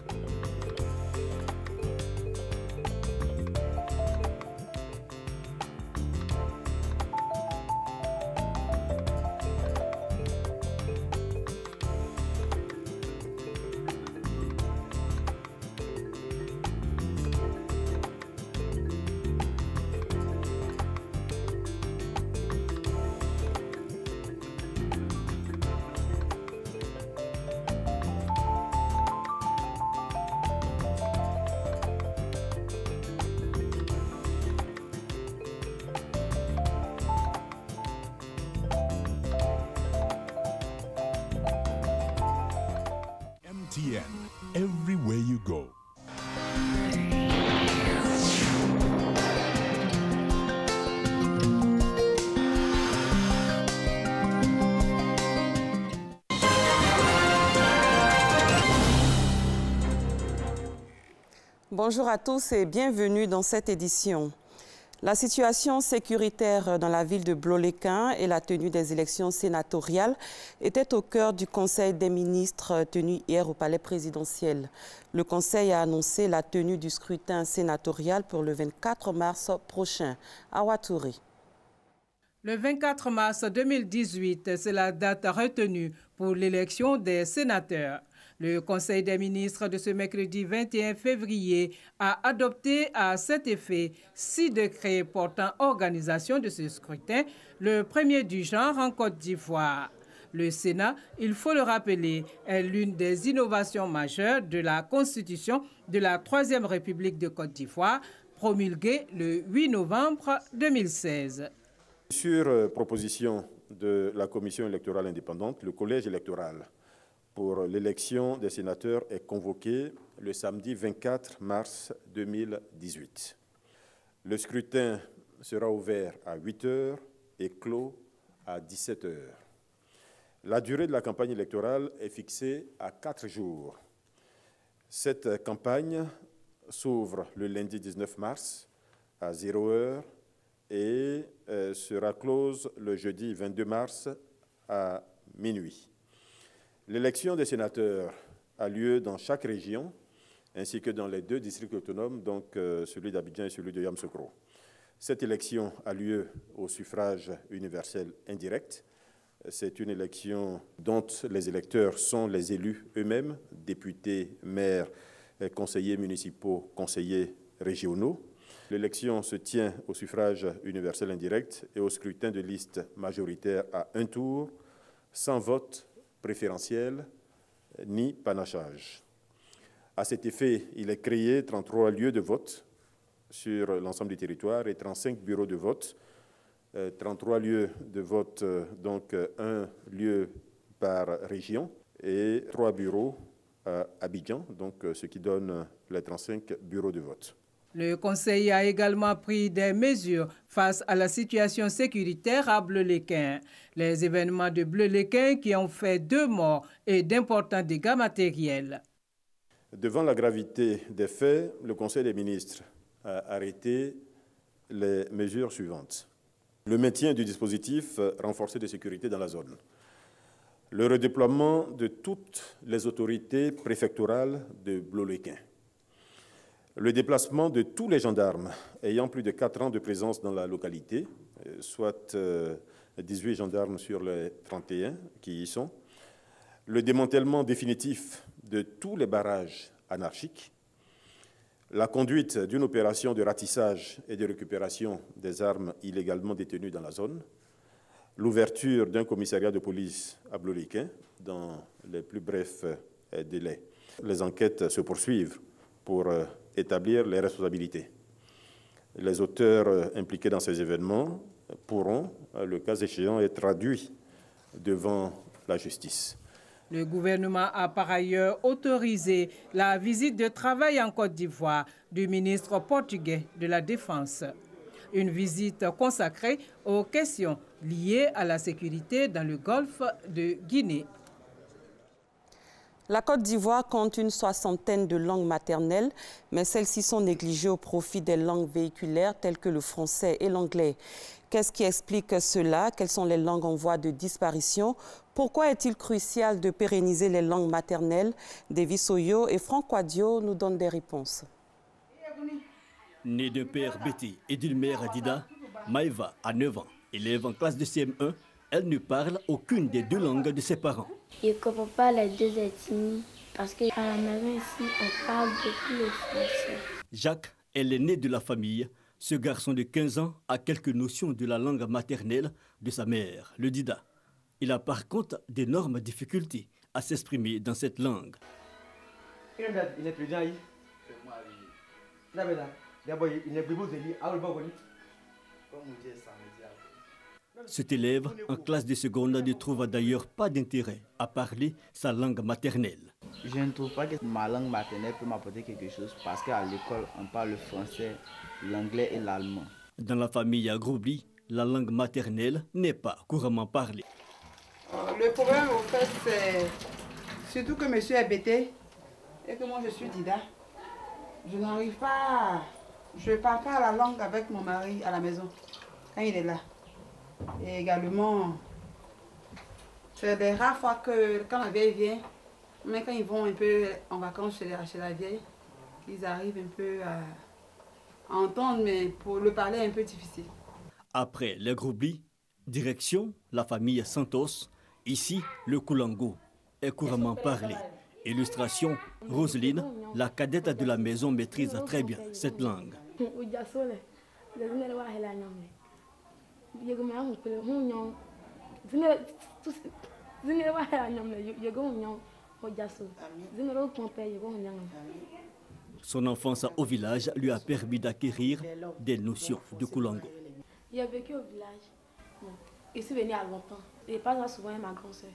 MTN, everywhere you go. Bonjour à tous et bienvenue dans cette édition. La situation sécuritaire dans la ville de Bloléquin et la tenue des élections sénatoriales étaient au cœur du Conseil des ministres tenu hier au Palais présidentiel. Le Conseil a annoncé la tenue du scrutin sénatorial pour le 24 mars prochain. Awa Touré. Le 24 mars 2018, c'est la date retenue pour l'élection des sénateurs. Le Conseil des ministres de ce mercredi 21 février a adopté à cet effet 6 décrets portant organisation de ce scrutin, le premier du genre en Côte d'Ivoire. Le Sénat, il faut le rappeler, est l'une des innovations majeures de la Constitution de la Troisième République de Côte d'Ivoire, promulguée le 8 novembre 2016. Sur proposition de la Commission électorale indépendante, le collège électoral pour l'élection des sénateurs est convoqué le samedi 24 mars 2018. Le scrutin sera ouvert à 8 h et clos à 17 h. La durée de la campagne électorale est fixée à 4 jours. Cette campagne s'ouvre le lundi 19 mars à 0 h et sera close le jeudi 22 mars à minuit. L'élection des sénateurs a lieu dans chaque région, ainsi que dans les 2 districts autonomes, donc celui d'Abidjan et celui de Yamoussoukro. Cette élection a lieu au suffrage universel indirect. C'est une élection dont les électeurs sont les élus eux-mêmes, députés, maires, conseillers municipaux, conseillers régionaux. L'élection se tient au suffrage universel indirect et au scrutin de liste majoritaire à un tour, sans vote préférentiel ni panachage. À cet effet, il est créé 33 lieux de vote sur l'ensemble du territoire et 35 bureaux de vote. 33 lieux de vote, donc un lieu par région et 3 bureaux à Abidjan, donc ce qui donne les 35 bureaux de vote. Le Conseil a également pris des mesures face à la situation sécuritaire à Bleuléquin. Les événements de Bleuléquin qui ont fait 2 morts et d'importants dégâts matériels. Devant la gravité des faits, le Conseil des ministres a arrêté les mesures suivantes. Le maintien du dispositif renforcé de sécurité dans la zone. Le redéploiement de toutes les autorités préfectorales de Bleuléquin. Le déplacement de tous les gendarmes ayant plus de 4 ans de présence dans la localité, soit 18 gendarmes sur les 31 qui y sont. Le démantèlement définitif de tous les barrages anarchiques. La conduite d'une opération de ratissage et de récupération des armes illégalement détenues dans la zone. L'ouverture d'un commissariat de police à Bleuléquin dans les plus brefs délais. Les enquêtes se poursuivent pour établir les responsabilités. Les auteurs impliqués dans ces événements pourront, le cas échéant, être traduits devant la justice. Le gouvernement a par ailleurs autorisé la visite de travail en Côte d'Ivoire du ministre portugais de la Défense. Une visite consacrée aux questions liées à la sécurité dans le golfe de Guinée. La Côte d'Ivoire compte une 60aine de langues maternelles, mais celles-ci sont négligées au profit des langues véhiculaires telles que le français et l'anglais. Qu'est-ce qui explique cela? Quelles sont les langues en voie de disparition? Pourquoi est-il crucial de pérenniser les langues maternelles? Davis Oyo et Franck Quadio nous donnent des réponses. Née d'un père Betty et d'une mère Dida, Maïva a 9 ans. Élève en classe de CM1, elle ne parle aucune des 2 langues de ses parents. Je ne comprends pas les 2 ethnies parce qu'à la maison ici, on parle beaucoup le français. Jacques est l'aîné de la famille. Ce garçon de 15 ans a quelques notions de la langue maternelle de sa mère, le Dida. Il a par contre d'énormes difficultés à s'exprimer dans cette langue. Cet élève en classe de seconde ne trouve d'ailleurs pas d'intérêt à parler sa langue maternelle. Je ne trouve pas que ma langue maternelle peut m'apporter quelque chose parce qu'à l'école, on parle le français, l'anglais et l'allemand. Dans la famille à Grobli, la langue maternelle n'est pas couramment parlée. Le problème, au fait, c'est surtout que monsieur est bêté et que moi je suis Dida. Je n'arrive pas, je ne parle pas la langue avec mon mari à la maison quand il est là. Et également, c'est des rares fois que quand la vieille vient, mais quand ils vont un peu en vacances chez la vieille, ils arrivent un peu à entendre, mais pour le parler, un peu difficile. Après les Grobli, direction la famille Santos. Ici, le Koulango est couramment parlé. Illustration, Roseline, la cadette de la maison, maîtrise très bien cette langue. Son enfance au village lui a permis d'acquérir des notions de Koulango. Il a vécu au village. Bon, je suis venue à longtemps. Je parle souvent avec ma grand-sœur.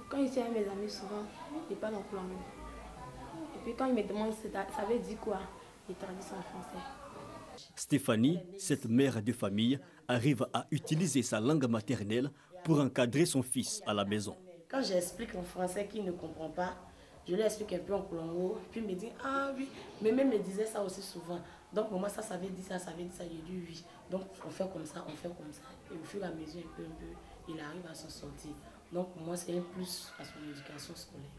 Quand je suis avec mes amis, souvent, je parle en Koulango. Et puis quand ils me demandent ça veut dire quoi, je traduis en français. Stéphanie, cette mère de famille, arrive à utiliser sa langue maternelle pour encadrer son fils à la maison. Quand j'explique en français qu'il ne comprend pas, je lui explique un peu en Koulango, puis il me dit « Ah oui », mais même me disait ça aussi souvent. Donc pour moi, ça veut dire ça, ça veut dire ça. J'ai dit oui. Donc on fait comme ça, on fait comme ça. Et au fur et à mesure, un peu, il arrive à s'en sortir. Donc pour moi, c'est un plus à son éducation scolaire.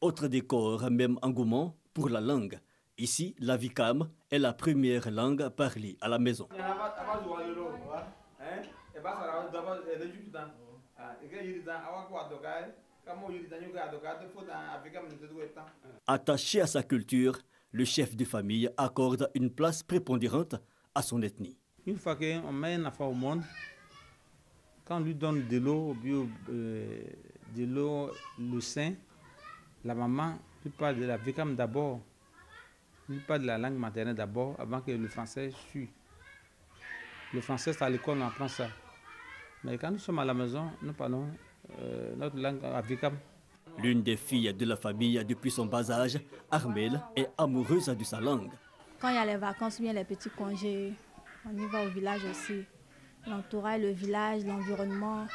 Autre décor, même engouement pour la langue. Ici, la Vikam est la première langue parlée à la maison. Attaché à sa culture, le chef de famille accorde une place prépondérante à son ethnie. Une fois qu'on met un enfant au monde, quand on lui donne de l'eau, de l'eau, le sein, la maman lui parle de la Vikam d'abord, lui parle de la langue maternelle d'abord, avant que le français suive. Le français, c'est à l'école, on apprend ça. Mais quand nous sommes à la maison, nous parlons notre langue Vikam. L'une des filles de la famille depuis son bas âge, Armelle, est amoureuse de sa langue. Quand il y a les vacances, bien les petits congés, on y va au village aussi. L'entourage, le village, l'environnement,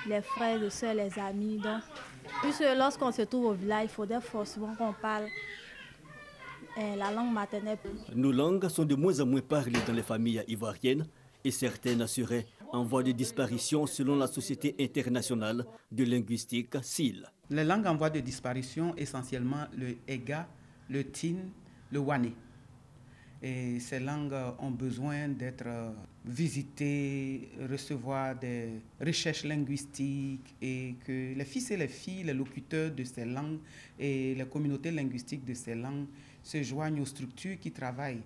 les frères, les soeurs, les amis. Donc, puisque lorsqu'on se trouve au village, il faudrait forcément qu'on parle la langue maternelle. Nos langues sont de moins en moins parlées dans les familles ivoiriennes et certaines seraient en voie de disparition selon la Société internationale de linguistique, SIL. Les langues en voie de disparition, essentiellement le Ega, le Tin, le Wane. Et ces langues ont besoin d'être visitées, recevoir des recherches linguistiques et que les fils et les filles, les locuteurs de ces langues et les communautés linguistiques de ces langues se joignent aux structures qui travaillent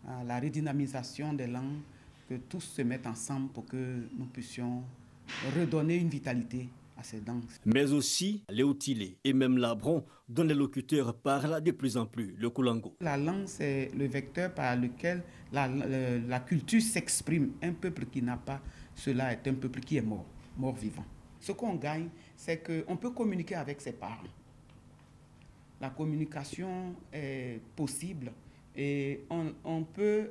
à la redynamisation des langues, que tous se mettent ensemble pour que nous puissions redonner une vitalité à ces langues. Mais aussi les Outilés et même l'Abron, dont les locuteurs parlent de plus en plus le Koulango. La langue, c'est le vecteur par lequel la culture s'exprime. Un peuple qui n'a pas cela est un peuple qui est mort, mort vivant. Ce qu'on gagne, c'est qu'on peut communiquer avec ses parents. La communication est possible et on peut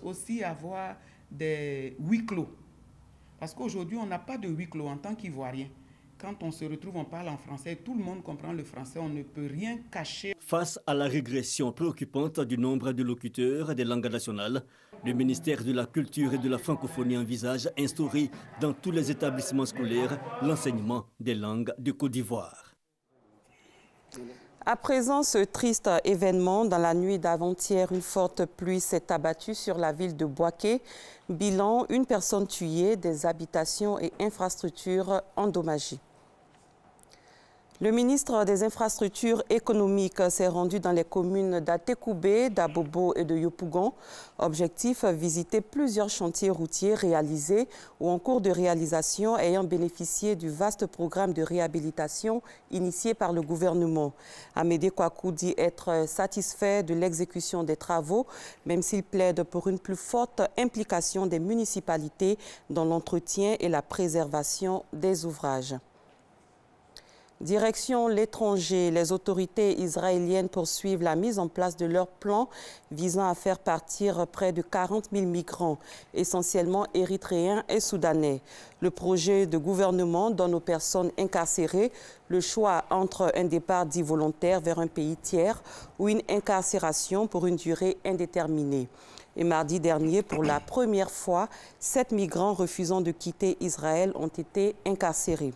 aussi avoir des huis clos. Parce qu'aujourd'hui, on n'a pas de huis clos en tant qu'Ivoirien. Quand on se retrouve, on parle en français, tout le monde comprend le français, on ne peut rien cacher. Face à la régression préoccupante du nombre de locuteurs des langues nationales, le ministère de la Culture et de la Francophonie envisage instaurer dans tous les établissements scolaires l'enseignement des langues de Côte d'Ivoire. À présent, ce triste événement, dans la nuit d'avant-hier, une forte pluie s'est abattue sur la ville de Bouaké. Bilan, une personne tuée, des habitations et infrastructures endommagées. Le ministre des Infrastructures économiques s'est rendu dans les communes d'Atekoubé, d'Abobo et de Yopougon. Objectif, visiter plusieurs chantiers routiers réalisés ou en cours de réalisation ayant bénéficié du vaste programme de réhabilitation initié par le gouvernement. Amédée Kouakou dit être satisfait de l'exécution des travaux, même s'il plaide pour une plus forte implication des municipalités dans l'entretien et la préservation des ouvrages. Direction l'étranger, les autorités israéliennes poursuivent la mise en place de leur plan visant à faire partir près de 40 000 migrants, essentiellement érythréens et soudanais. Le projet de gouvernement donne aux personnes incarcérées le choix entre un départ dit volontaire vers un pays tiers ou une incarcération pour une durée indéterminée. Et mardi dernier, pour la première fois, 7 migrants refusant de quitter Israël ont été incarcérés.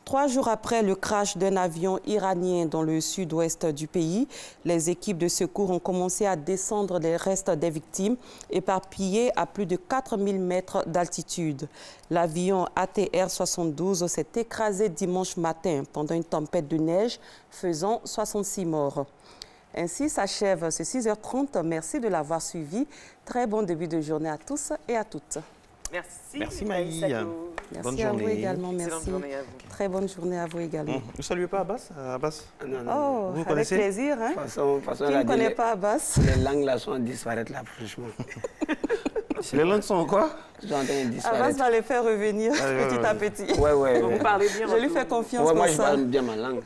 3 jours après le crash d'un avion iranien dans le sud-ouest du pays, les équipes de secours ont commencé à descendre les restes des victimes, éparpillés à plus de 4000 mètres d'altitude. L'avion ATR-72 s'est écrasé dimanche matin pendant une tempête de neige, faisant 66 morts. Ainsi s'achève ce 6h30. Merci de l'avoir suivi. Très bon début de journée à tous et à toutes. Merci Maï. Merci à vous également, merci. Très bonne journée à vous également. Vous ne saluez pas Abbas? Oh, vous avec connaissez? plaisir. Hein? Façon, qui ne connaît pas Abbas? Les langues là sont disparaître là, franchement. Les langues sont quoi? Abbas va les faire revenir petit à petit. Ouais. Vous parlez bien. Je lui fais confiance pour moi, ça. je parle bien ma langue.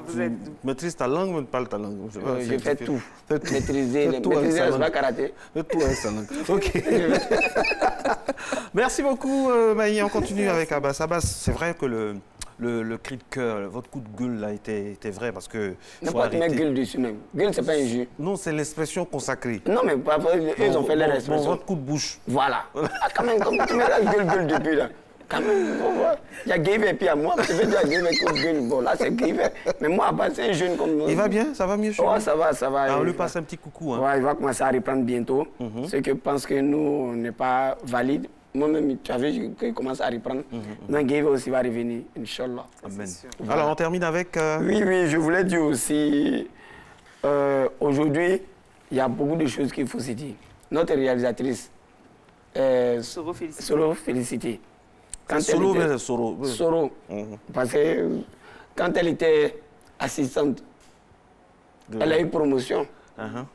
Vous maîtrises ta langue ou tu parles ta langue? Je fais tout. Maîtriser le pas karaté. Fais tout avec sa langue. Ok. Merci beaucoup Maï. On continue avec Abbas. Abbas, c'est vrai que le cri de cœur, votre coup de gueule là était vrai parce que... N'importe quelle gueule dessus même. Gueule, c'est pas un jus. Non, c'est l'expression consacrée. Non, mais ils ont fait leur expression. Votre coup de bouche. Voilà. Ah, quand même, comme tu me la gueule depuis là. Quand même, il y a Guivet et puis à moi, je vais dire Guivet coup de gueule. Bon, là, c'est Guivet. Mais moi, à base, c'est un jeune comme nous. Il va bien? Ça va mieux chez lui? lui? Ça va, ça va. Alors, on lui passe un petit coucou. Hein. Ouais, il va commencer à reprendre bientôt. Ceux qui pensent que nous, on n'est pas valide. Moi-même, tu as vu qu'il commence à reprendre. Donc, Guivet aussi va revenir, Inch'Allah. Amen. Voilà. Alors, on termine avec... Oui, je voulais dire aussi, aujourd'hui, il y a beaucoup de choses qu'il faut se dire. Notre réalisatrice, Soro Félicité. Soro Félicité. Soro. Parce que quand elle était assistante, elle a eu promotion.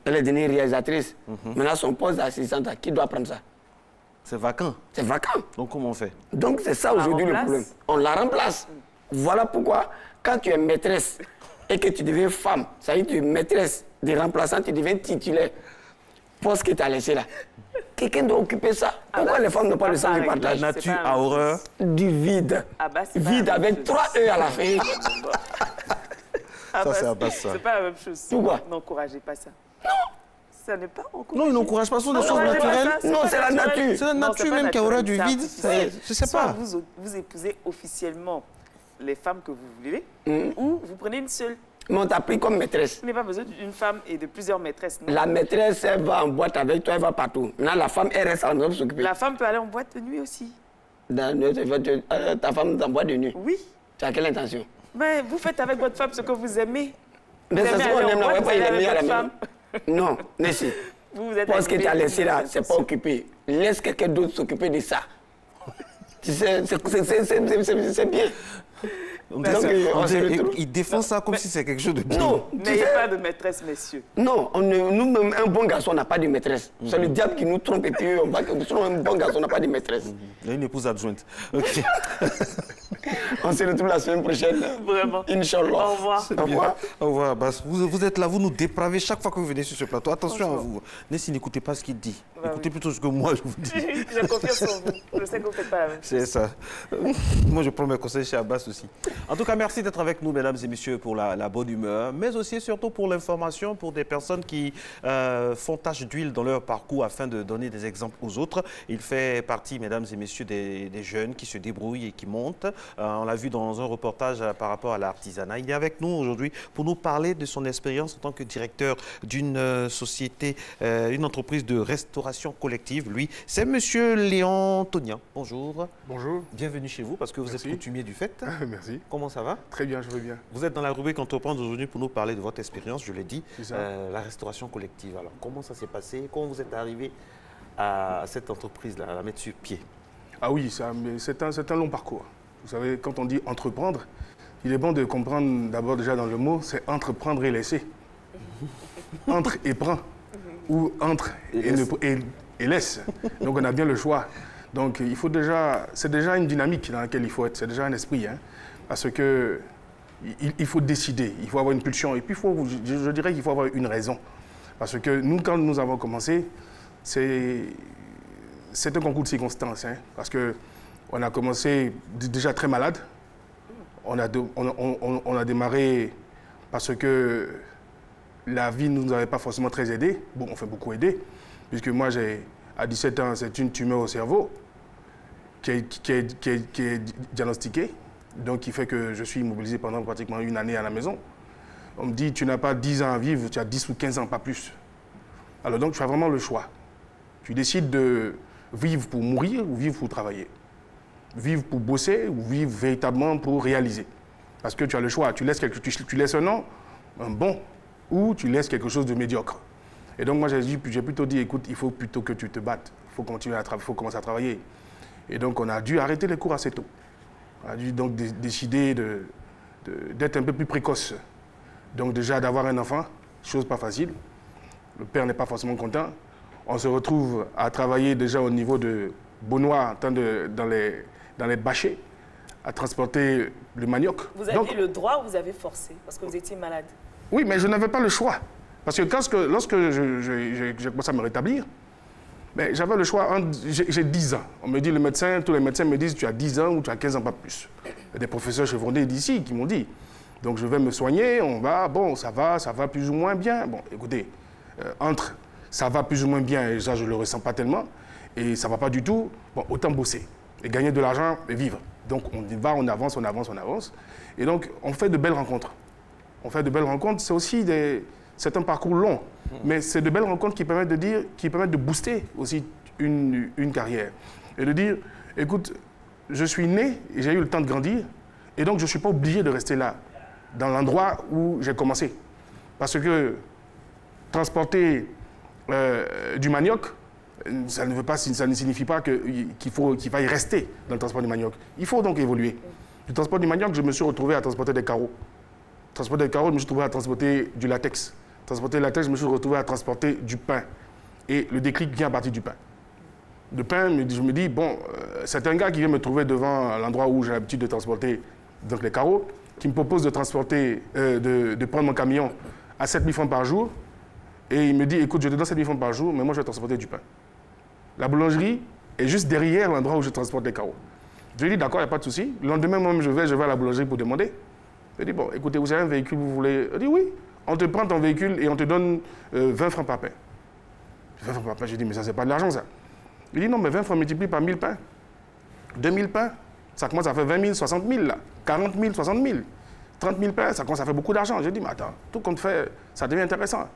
Elle est devenue réalisatrice. Maintenant, son poste d'assistante, qui doit prendre ça? C'est vacant. C'est vacant. Donc, comment on fait? Donc, c'est ça aujourd'hui le problème. On la remplace. Voilà pourquoi, quand tu es maîtresse et que tu deviens femme, ça veut dire que tu es maîtresse des remplaçants, tu deviens titulaire. Poste que tu as laissé là. Quelqu'un doit occuper ça. Pourquoi les femmes n'ont pas le sens du partage? La nature a horreur du vide. Vide avec 3 E à la fin. Ça, c'est Abbas, ça. C'est pas la même chose. Pourquoi? N'encouragez pas ça. Non. Ça n'est pas encouragé. Non, il n'encourage pas, ce sont des choses naturelles. Non, c'est la nature. C'est la nature même qui a horreur du vide. Je sais pas. Vous épousez officiellement les femmes que vous voulez ou vous prenez une seule. Mais on t'a pris comme maîtresse. Vous n'avez pas besoin d'une femme et de plusieurs maîtresses. Non? La maîtresse, elle va en boîte avec toi, elle va partout. Maintenant, la femme, elle reste à la maison pour s'occuper. La femme peut aller en boîte de nuit aussi. Ta femme est en boîte de nuit? Oui. Tu as quelle intention? Mais vous faites avec votre femme ce que vous aimez. Mais ça, c'est qu'on aime la boîte, il est mis à la maison. Non, Nessie. Parce que tu as laissé là, c'est pas occupé. Laisse quelqu'un d'autre s'occuper de ça. C'est bien. Il défend ça comme si c'est quelque chose de bien. Non, n'ayez pas de maîtresse, messieurs. Non, nous-mêmes, un bon garçon n'a pas de maîtresse. C'est le diable qui nous trompe et puis on va que un bon garçon n'a pas de maîtresse. Il y a une épouse adjointe. Okay. On se retrouve la semaine prochaine. Vraiment. Inch'Allah. Au revoir. Au revoir. Au revoir, Abbas. Vous êtes là, vous nous dépravez chaque fois que vous venez sur ce plateau. Attention à vous. Nessie, n'écoutez pas ce qu'il dit. Écoutez plutôt ce que moi je vous dis. J'ai confiance en vous. Je sais que vous ne faites pas la même chose. C'est ça. Moi, je prends mes conseils chez Abbas aussi. En tout cas, merci d'être avec nous, mesdames et messieurs, pour la bonne humeur, mais aussi et surtout pour l'information, pour des personnes qui font tache d'huile dans leur parcours afin de donner des exemples aux autres. Il fait partie, mesdames et messieurs, des jeunes qui se débrouillent et qui montent. On l'a vu dans un reportage par rapport à l'artisanat. Il est avec nous aujourd'hui pour nous parler de son expérience en tant que directeur d'une société, une entreprise de restauration collective. Lui, c'est monsieur Léon Tonia. Bonjour. Bonjour. Bienvenue chez vous parce que vous êtes coutumier du fait. Merci. Comment ça va? Très bien, je vais bien. Vous êtes dans la rubrique Entreprendre aujourd'hui pour nous parler de votre expérience, je l'ai dit, la restauration collective. Alors, comment ça s'est passé? Comment vous êtes arrivé à cette entreprise-là, à la mettre sur pied? Ah oui, c'est un long parcours. Vous savez, quand on dit entreprendre, il est bon de comprendre d'abord déjà dans le mot, c'est entreprendre et laisser. Entre et prend, ou entre et laisse. Donc on a bien le choix. Donc il faut déjà, c'est déjà une dynamique dans laquelle il faut être, c'est déjà un esprit, hein, parce que il faut décider, il faut avoir une pulsion, et puis je dirais qu'il faut avoir une raison. Parce que nous, quand nous avons commencé, c'est un concours de circonstances, hein, parce qu'on a commencé déjà très malade. On a démarré parce que la vie ne nous avait pas forcément très aidés. Bon, on fait beaucoup aider, puisque moi, à 17 ans, c'est une tumeur au cerveau qui est diagnostiquée, donc qui fait que je suis immobilisé pendant pratiquement une année à la maison. On me dit, tu n'as pas 10 ans à vivre, tu as 10 ou 15 ans, pas plus. Alors donc, tu as vraiment le choix. Tu décides de vivre pour mourir ou vivre pour travailler. Vivre pour bosser ou vivre véritablement pour réaliser. Parce que tu as le choix. Tu laisses un nom, un bon, ou tu laisses quelque chose de médiocre. Et donc moi, j'ai plutôt dit, écoute, il faut plutôt que tu te battes. Il faut continuer il faut commencer à travailler. Et donc on a dû arrêter les cours assez tôt. On a dû donc décider d'être un peu plus précoce. Donc déjà d'avoir un enfant, chose pas facile. Le père n'est pas forcément content. On se retrouve à travailler déjà au niveau de Beaunois, dans les bâchets, à transporter le manioc. Vous aviez le droit ou vous avez forcé parce que vous étiez malade? Oui, mais je n'avais pas le choix. Parce que lorsque j'ai commencé à me rétablir, j'avais le choix. J'ai 10 ans. On me dit, tous les médecins me disent, tu as 10 ans ou tu as 15 ans, pas plus. des professeurs chevronnés d'ici qui m'ont dit. Donc je vais me soigner, on va, bon, ça va plus ou moins bien. Bon, écoutez, entre ça va plus ou moins bien, et ça je ne le ressens pas tellement, et ça ne va pas du tout, bon, autant bosser, et gagner de l'argent, et vivre. Donc on va, on avance, on avance, on avance. Et donc on fait de belles rencontres. On fait de belles rencontres, c'est aussi c'est un parcours long, mais c'est de belles rencontres qui permettent de booster aussi une carrière. Et de dire, écoute, je suis né, et j'ai eu le temps de grandir, et donc je ne suis pas obligé de rester là, dans l'endroit où j'ai commencé. Parce que transporter du manioc, ça ne signifie pas qu'il faille rester dans le transport du manioc. Il faut donc évoluer. Du transport du manioc, je me suis retrouvé à transporter des carreaux. Transporter des carreaux, je me suis retrouvé à transporter du latex. Transporter le latex, je me suis retrouvé à transporter du pain. Et le déclic vient à partir du pain. Le pain, je me dis, bon, c'est un gars qui vient me trouver devant l'endroit où j'ai l'habitude de transporter donc les carreaux, qui me propose de transporter, de prendre mon camion à 7 000 francs par jour. Et il me dit, écoute, je te donne 7 000 francs par jour, mais moi je vais transporter du pain. La boulangerie est juste derrière l'endroit où je transporte les carreaux. Je lui dis, d'accord, il n'y a pas de souci. Le lendemain, moi-même, je vais à la boulangerie pour demander. Je lui dis, bon, écoutez, vous avez un véhicule, vous voulez... Il dit, oui, on te prend ton véhicule et on te donne 20 francs par pain. 20 francs par pain, je dis, mais ça, c'est pas de l'argent, ça. Il dit, non, mais 20 francs multipliés par 1000 pains. 2000 pains, ça commence à faire 20 000, 60 000, là. 40 000, 60 000. 30 000 pains, ça commence à faire beaucoup d'argent. J'ai dit, mais attends, tout compte fait, ça devient intéressant.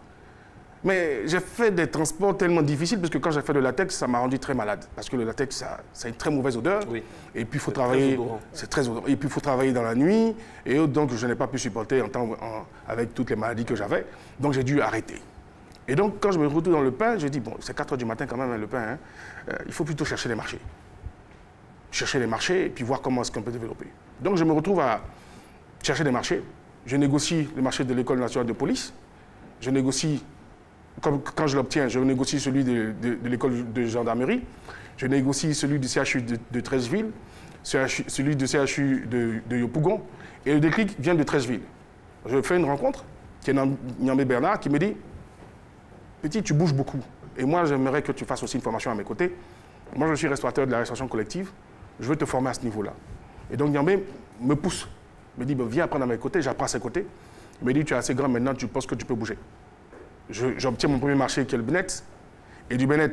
Mais j'ai fait des transports tellement difficiles parce que quand j'ai fait le latex, ça m'a rendu très malade. Parce que le latex, ça a une très mauvaise odeur. Oui. Et puis il faut travailler. C'est très odorant. Et puis il faut travailler dans la nuit. Et donc je n'ai pas pu supporter avec toutes les maladies que j'avais. Donc j'ai dû arrêter. Et donc quand je me retrouve dans le pain, je dis, bon, c'est 4 h du matin quand même, hein, le pain. Hein, il faut plutôt chercher les marchés. Chercher les marchés et puis voir comment est-ce qu'on peut développer. Donc je me retrouve à chercher des marchés. Je négocie le marché de l'École nationale de police. Je négocie. Quand je l'obtiens, je négocie celui de l'école de gendarmerie, je négocie celui du CHU de Treichville, celui du CHU de Yopougon, et le déclic vient de Treichville. Je fais une rencontre, qui est Niambé Bernard, qui me dit « Petit, tu bouges beaucoup, et moi j'aimerais que tu fasses aussi une formation à mes côtés. Moi je suis restaurateur de la restauration collective, je veux te former à ce niveau-là. » Et donc Niambé me pousse, me dit « Viens apprendre à mes côtés », j'apprends à ses côtés. Il me dit « Tu es assez grand maintenant, tu penses que tu peux bouger. » J'obtiens mon premier marché qui est le Benet. Et du Benet,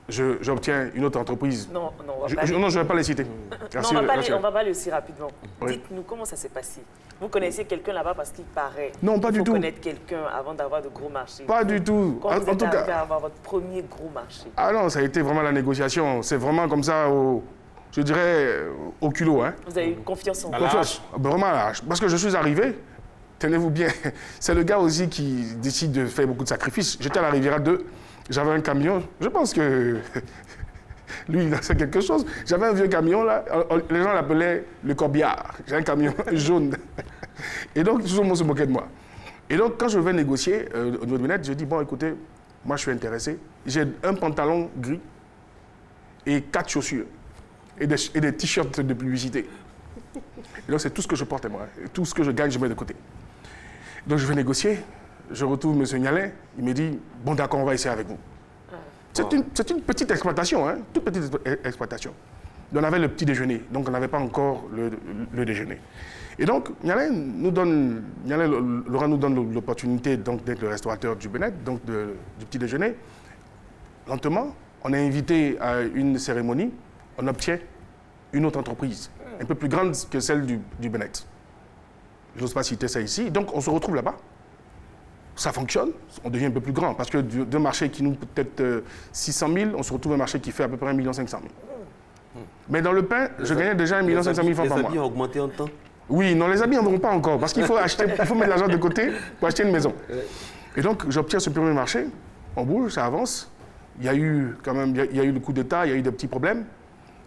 j'obtiens une autre entreprise. Non, je ne vais pas les citer. Merci, on ne va pas aller aussi rapidement. Oui. Dites-nous comment ça s'est passé. Vous connaissez quelqu'un là-bas parce qu'il paraît. Non, pas du tout. Il faut connaître quelqu'un avant d'avoir de gros marchés. Pas du tout. Quand vous êtes arrivé à avoir votre premier gros marché. Ah non, ça a été vraiment la négociation. C'est vraiment comme ça, je dirais, au culot. Hein. Vous avez eu confiance en vous? Confiance, vraiment à l'arrache. Parce que je suis arrivé. Tenez-vous bien, c'est le gars aussi qui décide de faire beaucoup de sacrifices. J'étais à la Riviera 2, j'avais un camion, je pense que lui, il a fait quelque chose. J'avais un vieux camion, là, les gens l'appelaient le corbillard. J'ai un camion jaune. Et donc, tout le monde se moquait de moi. Et donc, quand je vais négocier au niveau de Benet, je dis, bon, écoutez, moi, je suis intéressé. J'ai un pantalon gris et 4 chaussures et des t-shirts de publicité. Et donc, c'est tout ce que je porte, moi. Et tout ce que je gagne, je mets de côté. Donc, je vais négocier. Je retrouve M. Nialin. Il me dit, bon, d'accord, on va essayer avec vous. C'est une petite exploitation, hein, toute petite exploitation. On avait le petit déjeuner, donc on n'avait pas encore le déjeuner. Et donc, Laurent nous donne l'opportunité d'être le restaurateur du Benet, donc du petit déjeuner. Lentement, on est invité à une cérémonie, on obtient une autre entreprise, un peu plus grande que celle du Benet. Je n'ose pas citer ça ici. Donc, on se retrouve là-bas. Ça fonctionne, on devient un peu plus grand. Parce que d'un marché qui nous peut-être 600 000, on se retrouve un marché qui fait à peu près 1 500 000. Mais dans le pain, je gagnais déjà 1 500 000 francs par mois. Les habits ont augmenté en temps? Oui, non, les habits n'en vont pas encore. Parce qu'il faut mettre l'argent de côté pour acheter une maison. Et donc, j'obtiens ce premier marché. On bouge, ça avance. Il y a eu quand même, il y a eu le coup d'État, il y a eu des petits problèmes.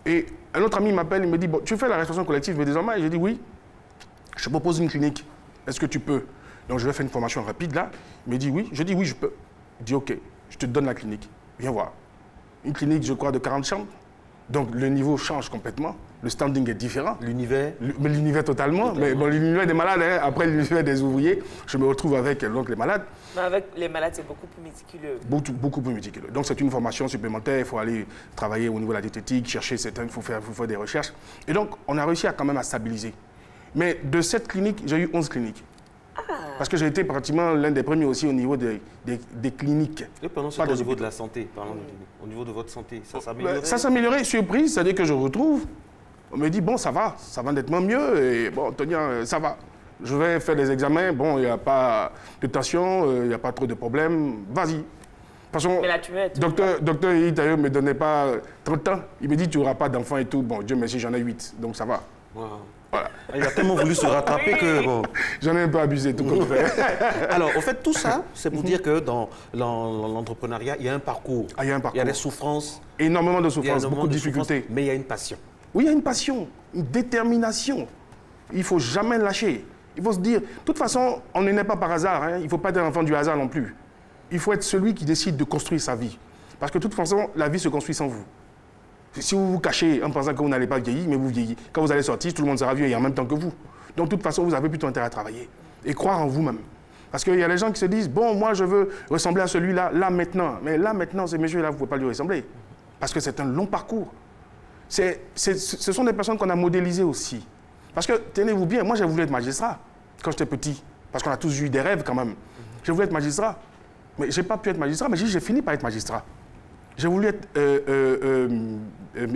Et un autre ami m'appelle, il me dit, bon, tu fais la restauration collective, mais désormais, j'ai dit oui. Je propose une clinique. Est-ce que tu peux? Donc, je vais faire une formation rapide là. Il me dit oui. Je dis oui, je peux. Il dit OK, je te donne la clinique. Viens voir. Une clinique, je crois, de 40 chambres. Donc, le niveau change complètement. Le standing est différent. L'univers? Mais l'univers totalement. Mais bon, l'univers des malades, hein. Après l'univers des ouvriers, je me retrouve avec donc, les malades. Mais avec les malades, c'est beaucoup plus méticuleux. Beaucoup plus méticuleux. Donc, c'est une formation supplémentaire. Il faut aller travailler au niveau de la diététique, chercher certains, il faut faire des recherches. Et donc, on a réussi quand même à stabiliser. Mais de cette clinique, j'ai eu 11 cliniques. Parce que j'ai été pratiquement l'un des premiers aussi au niveau des cliniques. Et pendant ce temps, au niveau de la santé, parlons de clinique, au niveau de votre santé, ça s'améliorait? Ça s'améliorait, surprise, c'est-à-dire que je retrouve, on me dit, bon, ça va nettement mieux, et bon, Tonia, ça va. Je vais faire des examens, bon, il n'y a pas de tension, il n'y a pas trop de problèmes, vas-y. Mais là, tu veux être... Docteur Itaïo ne me donnait pas 30 ans, il me dit, tu n'auras pas d'enfant et tout, bon, Dieu merci, j'en ai 8, donc ça va. Wow. Voilà. Il a tellement voulu se rattraper que... Bon. J'en ai un peu abusé, tout comme ça. Alors, au fait, tout ça, c'est pour dire que dans l'entrepreneuriat, il y a un parcours. Il y a un parcours. Il y a des souffrances. Énormément de souffrances, beaucoup de difficultés. Mais il y a une passion. Oui, il y a une passion, une détermination. Il ne faut jamais lâcher. Il faut se dire, de toute façon, on n'est pas par hasard. Hein. Il ne faut pas être un enfant du hasard non plus. Il faut être celui qui décide de construire sa vie. Parce que de toute façon, la vie se construit sans vous. Si vous vous cachez en pensant que vous n'allez pas vieillir, mais vous vieillissez. Quand vous allez sortir, tout le monde sera vieux et en même temps que vous. Donc, de toute façon, vous avez plutôt intérêt à travailler et croire en vous-même. Parce qu'il y a des gens qui se disent, bon, moi, je veux ressembler à celui-là, là, maintenant. Mais là, maintenant, ces messieurs-là, vous ne pouvez pas lui ressembler. Parce que c'est un long parcours. Ce sont des personnes qu'on a modélisées aussi. Parce que, tenez-vous bien, moi, j'ai voulu être magistrat quand j'étais petit. Parce qu'on a tous eu des rêves, quand même. J'ai voulu être magistrat. Mais je n'ai pas pu être magistrat, mais j'ai fini par être magistrat. J'ai voulu être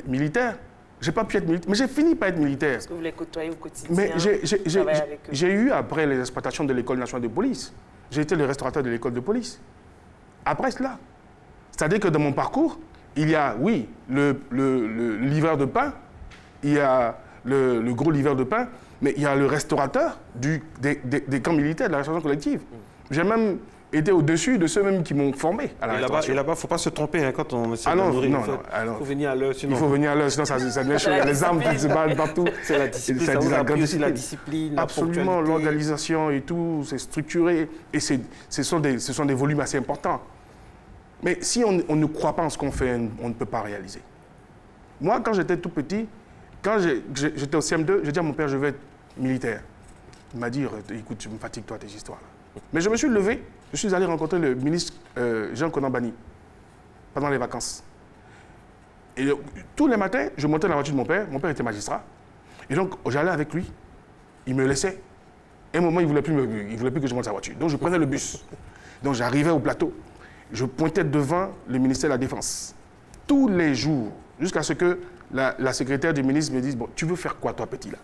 militaire. Je n'ai pas pu être militaire, mais j'ai fini par être militaire. Est-ce que vous les côtoyez au quotidien? Mais j'ai eu, après les exploitations de l'école nationale de police, j'ai été le restaurateur de l'école de police. Après cela. C'est-à-dire que dans mon parcours, il y a, oui, le livreur de pain, il y a le gros livreur de pain, mais il y a le restaurateur des camps militaires, de la restauration collective. J'ai même été au-dessus de ceux mêmes qui m'ont formé à la restauration. Et là-bas, il ne faut pas se tromper hein, quand on essaie de nourrir. Non, il faut venir à l'heure. Il faut venir à l'heure, sinon ça devient chaud. Il y a les armes qui se battent partout. C'est la discipline, ça vous appuie aussi la discipline, absolument, l'organisation et tout, c'est structuré. Et ce sont des volumes assez importants. Mais si on ne croit pas en ce qu'on fait, on ne peut pas réaliser. Moi, quand j'étais tout petit, quand j'étais au CM2, j'ai dit à mon père, je vais être militaire. Il m'a dit, écoute, tu me fatigues toi tes histoires. Mais je me suis levé, je suis allé rencontrer le ministre Jean Konambani pendant les vacances. Et tous les matins, je montais dans la voiture de mon père était magistrat. Et donc, j'allais avec lui, il me laissait. À un moment, il ne voulait plus que je monte sa voiture. Donc, je prenais le bus. Donc, j'arrivais au plateau. Je pointais devant le ministère de la Défense. Tous les jours, jusqu'à ce que la secrétaire du ministre me dise, bon, tu veux faire quoi, toi, petit, là?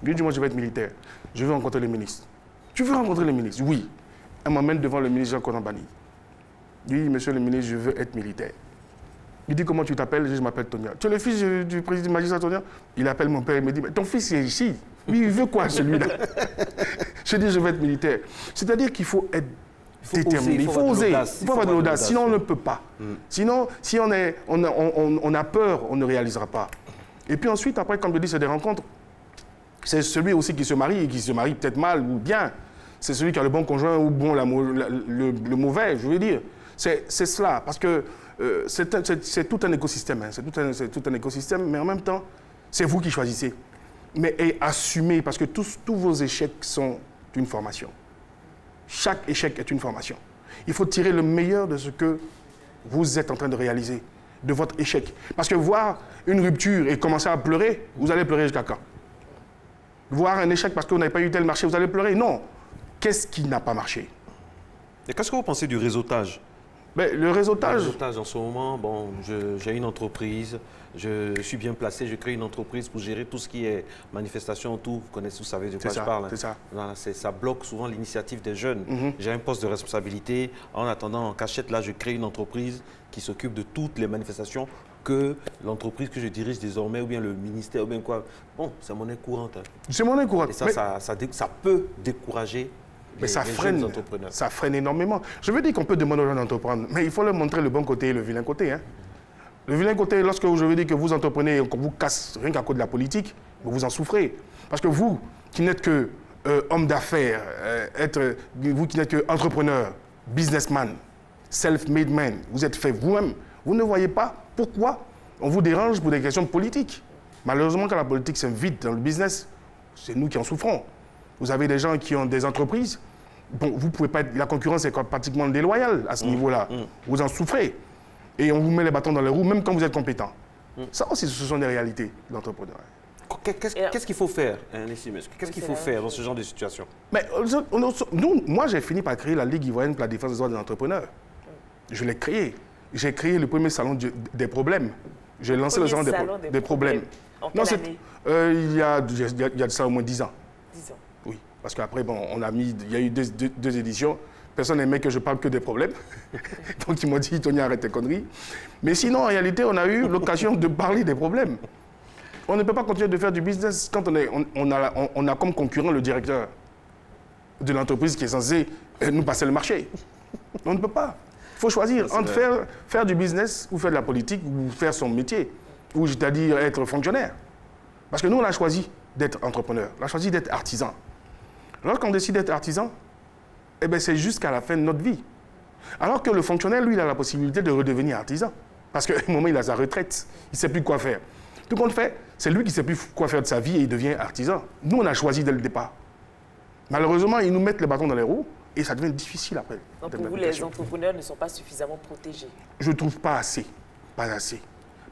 Lui dit, moi, je vais être militaire. Je veux rencontrer le ministre. Tu veux rencontrer le ministre? Oui. Elle m'emmène devant le ministre Jean Konambani. Il dit, monsieur le ministre, je veux être militaire. Il dit, comment tu t'appelles? Je m'appelle Tonia. Tu es le fils du président magistrat Tonia? Il appelle mon père et me dit, mais ton fils est ici. Lui, il veut quoi, celui-là? Je dis, je veux être militaire. C'est-à-dire qu'il faut être déterminé. Il faut oser. Il faut avoir de l'audace. Sinon, on ne peut pas. Sinon, si on a peur, on ne réalisera pas. Et puis ensuite, après, comme je dis, c'est des rencontres. C'est celui aussi qui se marie, et qui se marie peut-être mal ou bien. C'est celui qui a le bon conjoint ou bon le mauvais, je veux dire. C'est cela, parce que c'est tout un écosystème. Hein. C'est tout un écosystème, mais en même temps, c'est vous qui choisissez. Mais assumez, parce que tous vos échecs sont une formation. Chaque échec est une formation. Il faut tirer le meilleur de ce que vous êtes en train de réaliser, de votre échec. Parce que voir une rupture et commencer à pleurer, vous allez pleurer jusqu'à quand? Voir un échec parce que vous n'avez pas eu tel marché, vous allez pleurer? Non. Qu'est-ce qui n'a pas marché? Et qu'est-ce que vous pensez du réseautage? Le réseautage... Le réseautage, en ce moment, bon, j'ai une entreprise, je suis bien placé, je crée une entreprise pour gérer tout ce qui est manifestation, tout. Vous connaissez, vous savez de quoi je parle. C'est ça. Voilà, ça bloque souvent l'initiative des jeunes. J'ai un poste de responsabilité. En attendant, en cachette, là, je crée une entreprise qui s'occupe de toutes les manifestations que l'entreprise que je dirige désormais, ou bien le ministère, ou bien quoi. Bon, c'est monnaie courante. Hein. C'est monnaie courante. Et ça peut décourager mais ça freine énormément. Je veux dire qu'on peut demander aux gens d'entreprendre, mais il faut leur montrer le bon côté et le vilain côté. Hein. Le vilain côté, lorsque je veux dire que vous entreprenez et qu'on vous casse rien qu'à cause de la politique, vous en souffrez. Parce que vous, qui n'êtes que homme d'affaires, vous qui n'êtes que entrepreneur, businessman, self-made man, vous êtes fait vous-même, vous ne voyez pas pourquoi on vous dérange pour des questions politiques. Malheureusement, quand la politique s'invite dans le business, c'est nous qui en souffrons. Vous avez des gens qui ont des entreprises. Bon, vous pouvez pas être... La concurrence est pratiquement déloyale à ce niveau-là. Vous en souffrez. Et on vous met les bâtons dans les roues, même quand vous êtes compétent. Ça aussi, ce sont des réalités de l'entrepreneuriat. qu'est-ce qu'il faut faire, qu'est-ce qu'il faut faire dans ce genre de situation? Mais moi, j'ai fini par créer la Ligue ivoirienne pour la défense des droits des entrepreneurs. Je l'ai créé. J'ai créé le premier salon des problèmes. J'ai lancé le salon des problèmes. En quelle année? Il y a de ça au moins 10 ans. 10 ans. Oui, parce qu'après, bon, il y a eu deux éditions. Personne n'aimait que je parle que des problèmes. Donc, ils m'ont dit, Tony, arrête tes conneries. Mais sinon, en réalité, on a eu l'occasion de parler des problèmes. On ne peut pas continuer de faire du business quand on a comme concurrent le directeur de l'entreprise qui est censé nous passer le marché. On ne peut pas. Il faut choisir entre faire du business ou faire de la politique ou faire son métier, ou c'est-à-dire être fonctionnaire. Parce que nous, on a choisi d'être entrepreneur, on a choisi d'être artisan. Lorsqu'on décide d'être artisan, eh bien, c'est jusqu'à la fin de notre vie. Alors que le fonctionnaire, lui, il a la possibilité de redevenir artisan. Parce qu'à un moment, il a sa retraite, il ne sait plus quoi faire. Tout compte fait, c'est lui qui ne sait plus quoi faire de sa vie et il devient artisan. Nous, on a choisi dès le départ. Malheureusement, ils nous mettent les bâtons dans les roues et ça devient difficile après. Donc pour vous, les entrepreneurs ne sont pas suffisamment protégés? Je ne trouve pas assez. Pas assez.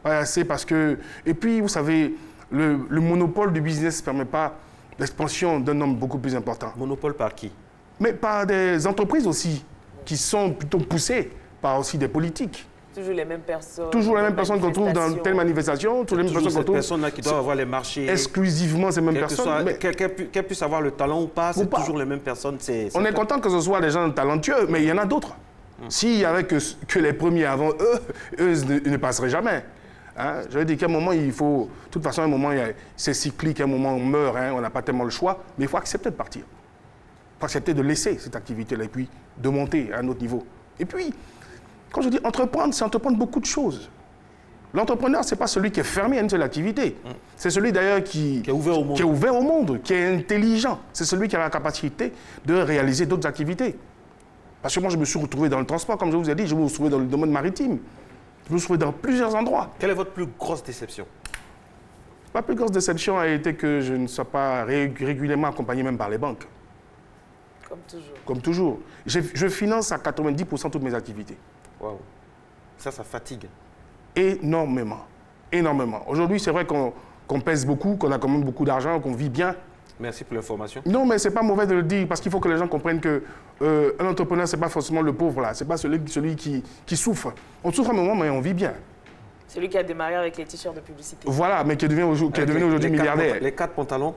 Pas assez parce que... Et puis, vous savez, le monopole du business ne permet pas l'expansion d'un nombre beaucoup plus important. Monopole par qui? Mais par des entreprises aussi, qui sont plutôt poussées par aussi des politiques. Toujours les mêmes personnes. Toujours les mêmes personnes qu'on trouve dans telle manifestation. Toujours les mêmes personnes qu'on trouve. Personnes-là qui doivent avoir les marchés. Exclusivement ces mêmes personnes. Qu'elles puissent avoir le talent ou pas, c'est toujours les mêmes personnes. On est content que ce soit des gens talentueux, mais il y en a d'autres. S'il n'y avait que les premiers avant eux ne passeraient jamais. Hein? Je veux dire qu'à un moment, il faut... De toute façon, à un moment, c'est cyclique, à un moment, on meurt, hein, on n'a pas tellement le choix, mais il faut accepter de partir. Il faut accepter de laisser cette activité-là et puis de monter à un autre niveau. Et puis, quand je dis entreprendre, c'est entreprendre beaucoup de choses. L'entrepreneur, ce n'est pas celui qui est fermé à une seule activité. C'est celui d'ailleurs qui est ouvert au monde, qui est intelligent. C'est celui qui a la capacité de réaliser d'autres activités. Parce que moi, je me suis retrouvé dans le transport, comme je vous ai dit, je me suis retrouvé dans le domaine maritime. Je me suis retrouvé dans plusieurs endroits. Quelle est votre plus grosse déception? Ma plus grosse déception a été que je ne sois pas régulièrement accompagné même par les banques. Comme toujours. Comme toujours. Je finance à 90% toutes mes activités. Waouh. Ça fatigue. Énormément. Énormément. Aujourd'hui, c'est vrai qu'on pèse beaucoup, qu'on a quand même beaucoup d'argent, qu'on vit bien. Merci pour l'information. Non, mais ce n'est pas mauvais de le dire, parce qu'il faut que les gens comprennent qu'un entrepreneur, ce n'est pas forcément le pauvre, là. Ce n'est pas celui qui souffre. On souffre un moment, mais on vit bien. Celui qui a démarré avec les t-shirts de publicité. Voilà, mais qui est devenu aujourd'hui milliardaire. Les 4 pantalons.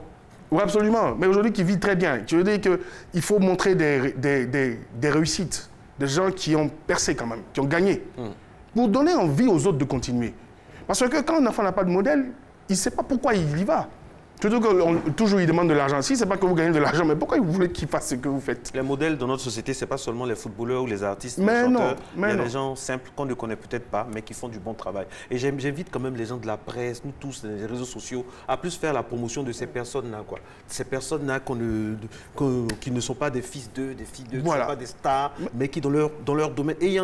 Oui, absolument. Mais aujourd'hui, qui vit très bien. Je veux dire qu'il faut montrer des réussites, des gens qui ont percé quand même, qui ont gagné, pour donner envie aux autres de continuer. Parce que quand un enfant n'a pas de modèle, il ne sait pas pourquoi il y va. Surtout que toujours il demande de l'argent. Si ce n'est pas que vous gagnez de l'argent, mais pourquoi vous voulez qu'il fasse ce que vous faites? Les modèles dans notre société, ce n'est pas seulement les footballeurs ou les artistes, les chanteurs. Non, il y a des gens simples qu'on ne connaît peut-être pas, mais qui font du bon travail. Et j'invite quand même les gens de la presse, nous tous, les réseaux sociaux, à plus faire la promotion de ces personnes-là. Ces personnes-là qui ne sont pas des fils d'eux, des filles d'eux, qui ne sont pas des stars, mais qui dans leur domaine. Et il y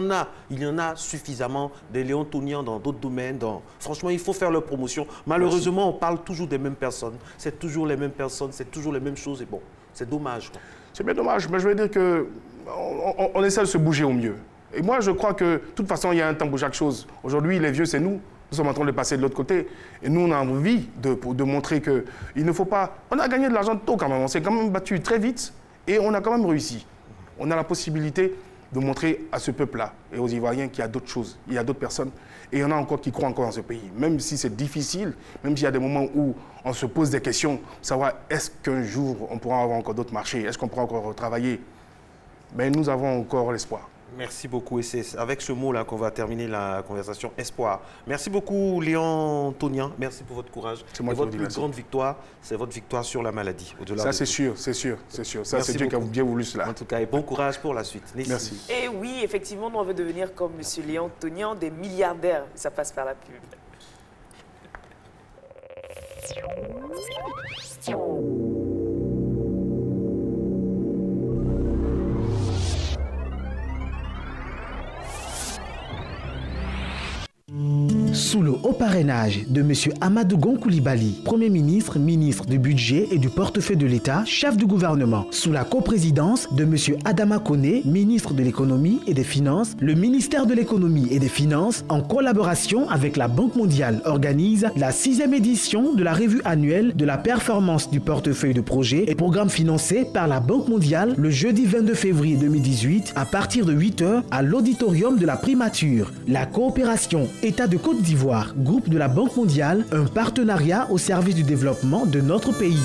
en a suffisamment, des Léon Tonian dans d'autres domaines. Franchement, il faut faire leur promotion. Malheureusement, on parle toujours des mêmes personnes. C'est toujours les mêmes personnes, c'est toujours les mêmes choses. Et bon, c'est dommage. C'est bien dommage, mais je veux dire qu'on essaie de se bouger au mieux. Et moi, je crois que, de toute façon, il y a un temps pour chaque chose. Aujourd'hui, les vieux, c'est nous. Nous sommes en train de passer de l'autre côté. Et nous, on a envie de montrer qu'il ne faut pas... On a gagné de l'argent tôt quand même. On s'est quand même battu très vite et on a quand même réussi. On a la possibilité de montrer à ce peuple-là et aux Ivoiriens qu'il y a d'autres choses, il y a d'autres personnes. Et il y en a encore qui croient encore dans ce pays. Même si c'est difficile, même s'il y a des moments où on se pose des questions, savoir est-ce qu'un jour on pourra avoir encore d'autres marchés, est-ce qu'on pourra encore travailler. Mais nous avons encore l'espoir. Merci beaucoup. Et c'est avec ce mot-là qu'on va terminer la conversation. Espoir. Merci beaucoup, Léon Tonian. Merci pour votre courage. C'est moi et votre plus grande victoire, c'est votre victoire sur la maladie. Ça, c'est sûr, c'est sûr, c'est sûr. Ça, c'est Dieu qui a bien voulu cela. En tout cas, et bon courage pour la suite. Merci. Et oui, effectivement, nous, on veut devenir comme M. Léon Tonian, des milliardaires. Ça passe par la pub. Sous le haut parrainage de M. Amadou Gon Coulibaly, Premier ministre, ministre du Budget et du Portefeuille de l'État, chef du gouvernement, sous la coprésidence de M. Adama Koné, ministre de l'Économie et des Finances, le ministère de l'Économie et des Finances, en collaboration avec la Banque mondiale, organise la 6e édition de la revue annuelle de la performance du portefeuille de projets et programmes financés par la Banque mondiale le jeudi 22 février 2018 à partir de 8 h à l'auditorium de la Primature. La coopération État de Côte d'Ivoire, groupe de la Banque mondiale, un partenariat au service du développement de notre pays.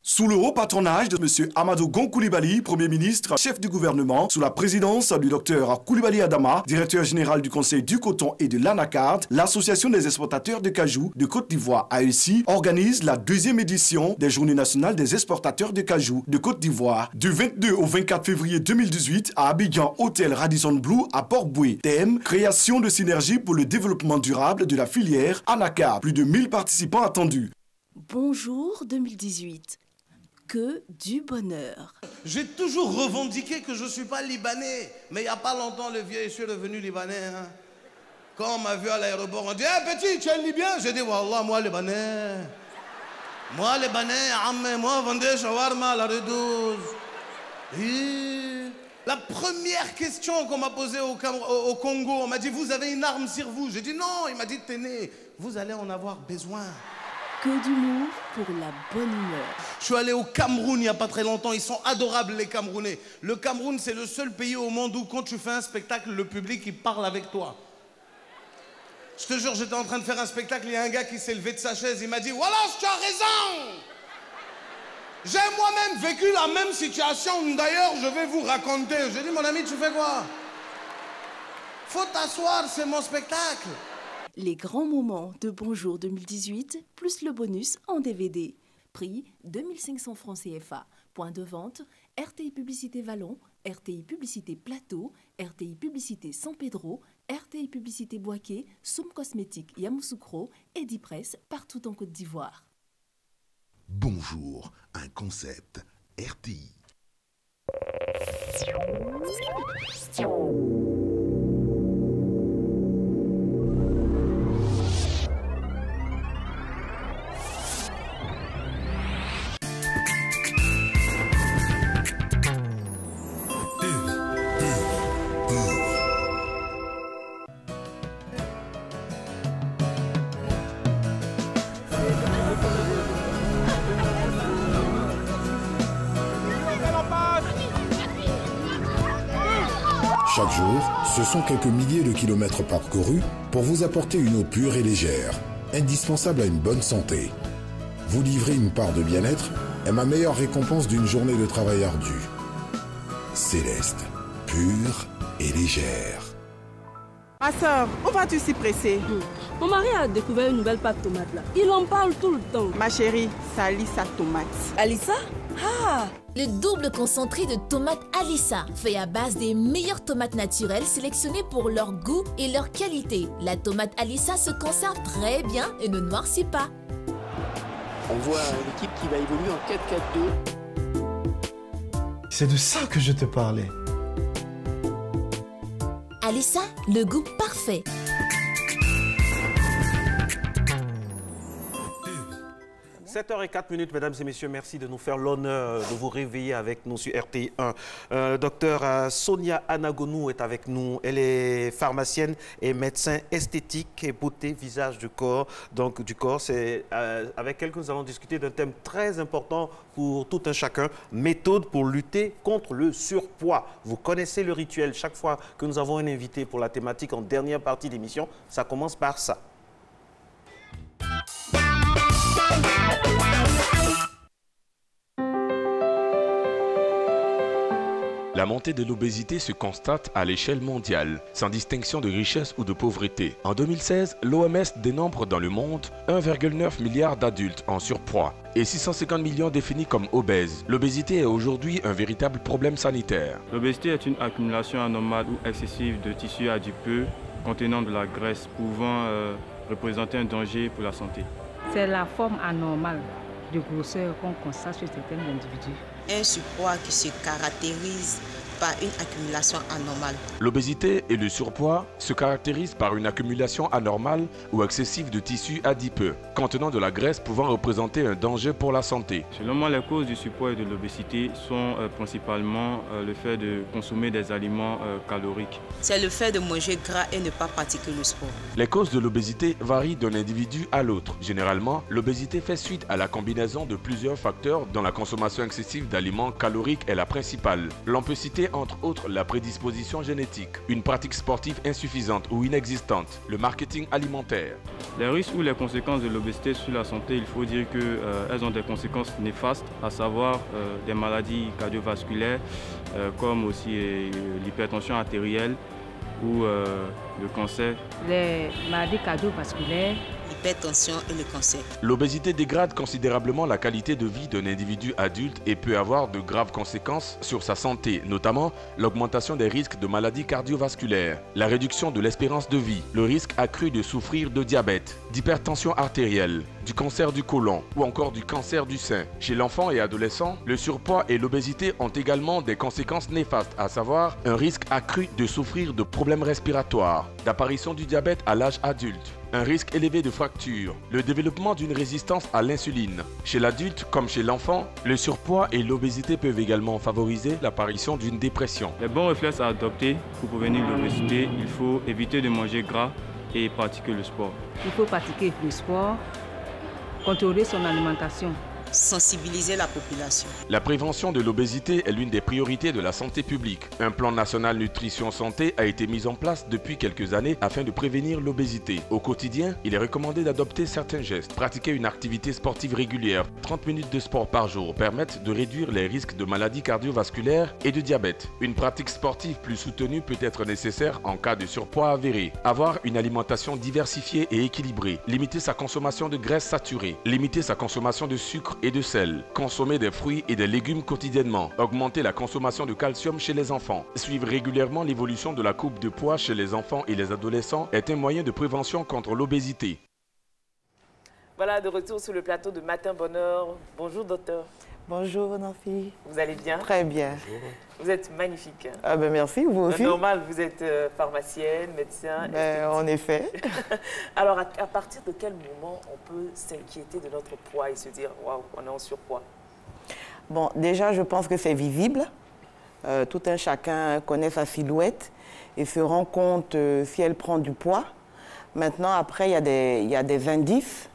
Sous le haut patronage de M. Amadou Gon Coulibaly, Premier ministre, chef du gouvernement, sous la présidence du Dr Coulibaly Adama, directeur général du Conseil du coton et de l'Anacard, l'Association des exportateurs de cajou de Côte d'Ivoire, AECI, organise la 2e édition des Journées nationales des exportateurs de cajou de Côte d'Ivoire du 22 au 24 février 2018 à Abidjan, hôtel Radisson Blu à Port-Boué. Thème, création de synergies pour le développement durable de la filière Anacard. Plus de 1000 participants attendus. Bonjour 2018. Que du bonheur. J'ai toujours revendiqué que je ne suis pas libanais. Mais il n'y a pas longtemps, le vieux, je suis devenu libanais. Hein. Quand on m'a vu à l'aéroport, on dit « Hey, petit, tu es libyen ?» J'ai dit « Wallah, moi, libanais. Moi, libanais, moi, vendais shawarma à la rue 12. » La première question qu'on m'a posée au Congo, on m'a dit « Vous avez une arme sur vous ?» J'ai dit « Non. » Il m'a dit « Tenez, vous allez en avoir besoin. » Que d'humour pour la bonne humeur. Je suis allé au Cameroun il n'y a pas très longtemps. Ils sont adorables, les Camerounais. Le Cameroun, c'est le seul pays au monde où, quand tu fais un spectacle, le public, il parle avec toi. Je te jure, j'étais en train de faire un spectacle, il y a un gars qui s'est levé de sa chaise, il m'a dit « Voilà, tu as raison !» J'ai moi-même vécu la même situation. D'ailleurs, je vais vous raconter. J'ai dit « Mon ami, tu fais quoi ?»« Faut t'asseoir, c'est mon spectacle. » Les grands moments de Bonjour 2018, plus le bonus en DVD. Prix 2500 francs CFA. Point de vente, RTI Publicité Vallon, RTI Publicité Plateau, RTI Publicité San Pedro, RTI Publicité Boaké, Soum Cosmétique Yamoussoukro, Edipresse partout en Côte d'Ivoire. Bonjour, un concept RTI. Chaque jour, ce sont quelques milliers de kilomètres parcourus pour vous apporter une eau pure et légère, indispensable à une bonne santé. Vous livrer une part de bien-être est ma meilleure récompense d'une journée de travail ardu. Céleste, pure et légère. Ma soeur, où vas-tu si pressée? Mon mari a découvert une nouvelle pâte tomate là. Il en parle tout le temps. Ma chérie, ça Alissa tomate. Alissa? Ah! Le double concentré de tomates Alissa, fait à base des meilleures tomates naturelles sélectionnées pour leur goût et leur qualité. La tomate Alissa se conserve très bien et ne noircit pas. On voit une équipe qui va évoluer en 4-4-2. C'est de ça que je te parlais. Alissa, le goût parfait. 7h04, mesdames et messieurs, merci de nous faire l'honneur de vous réveiller avec nous sur RTI 1. Docteur Sonia Anagonou est avec nous. Elle est pharmacienne et médecin esthétique et beauté, visage du corps. Donc du corps, c'est avec elle que nous allons discuter d'un thème très important pour tout un chacun, méthode pour lutter contre le surpoids. Vous connaissez le rituel. Chaque fois que nous avons un invité pour la thématique en dernière partie d'émission, ça commence par ça. La montée de l'obésité se constate à l'échelle mondiale, sans distinction de richesse ou de pauvreté. En 2016, l'OMS dénombre dans le monde 1,9 milliard d'adultes en surpoids et 650 millions définis comme obèses. L'obésité est aujourd'hui un véritable problème sanitaire. L'obésité est une accumulation anormale ou excessive de tissus adipeux contenant de la graisse pouvant représenter un danger pour la santé. C'est la forme anormale de grosseur qu'on constate chez certains individus. un surpoids qui se caractérise par une accumulation anormale. L'obésité et le surpoids se caractérisent par une accumulation anormale ou excessive de tissus adipeux, contenant de la graisse pouvant représenter un danger pour la santé. Selon moi, les causes du surpoids et de l'obésité sont principalement le fait de consommer des aliments caloriques. C'est le fait de manger gras et ne pas pratiquer le sport. Les causes de l'obésité varient d'un individu à l'autre. Généralement, l'obésité fait suite à la combinaison de plusieurs facteurs dont la consommation excessive d'aliments caloriques est la principale. L'on peut citer entre autres la prédisposition génétique, une pratique sportive insuffisante ou inexistante, le marketing alimentaire. Les risques ou les conséquences de l'obésité sur la santé, il faut dire qu'elles ont des conséquences néfastes, à savoir des maladies cardiovasculaires comme aussi l'hypertension artérielle ou le cancer. Les maladies cardiovasculaires, l'hypertension et le cancer. L'obésité dégrade considérablement la qualité de vie d'un individu adulte et peut avoir de graves conséquences sur sa santé, notamment l'augmentation des risques de maladies cardiovasculaires, la réduction de l'espérance de vie, le risque accru de souffrir de diabète, d'hypertension artérielle, du cancer du côlon ou encore du cancer du sein. Chez l'enfant et adolescent, le surpoids et l'obésité ont également des conséquences néfastes, à savoir un risque accru de souffrir de problèmes respiratoires, d'apparition du diabète à l'âge adulte, un risque élevé de fractures, le développement d'une résistance à l'insuline. Chez l'adulte comme chez l'enfant, le surpoids et l'obésité peuvent également favoriser l'apparition d'une dépression. Les bons réflexes à adopter pour prévenir l'obésité, il faut éviter de manger gras et pratiquer le sport. Il faut pratiquer le sport, contrôler son alimentation. Sensibiliser la population. La prévention de l'obésité est l'une des priorités de la santé publique. Un plan national nutrition santé a été mis en place depuis quelques années afin de prévenir l'obésité. Au quotidien, il est recommandé d'adopter certains gestes. Pratiquer une activité sportive régulière, 30 minutes de sport par jour, permettent de réduire les risques de maladies cardiovasculaires et de diabète. Une pratique sportive plus soutenue peut être nécessaire en cas de surpoids avéré. Avoir une alimentation diversifiée et équilibrée. Limiter sa consommation de graisses saturées. Limiter sa consommation de sucre et de sel, consommer des fruits et des légumes quotidiennement, augmenter la consommation de calcium chez les enfants, suivre régulièrement l'évolution de la courbe de poids chez les enfants et les adolescents est un moyen de prévention contre l'obésité. Voilà, de retour sur le plateau de Matin Bonheur. Bonjour docteur. Bonjour Nancy. Vous allez bien? Très bien. Bonjour. Vous êtes magnifique. Ah ben merci, vous aussi. Normal, vous êtes pharmacienne, médecin. En effet. Alors, à partir de quel moment on peut s'inquiéter de notre poids et se dire, waouh, on est en surpoids? Bon, déjà, je pense que c'est visible. Tout un chacun connaît sa silhouette et se rend compte si elle prend du poids. Maintenant, après, il y a des indices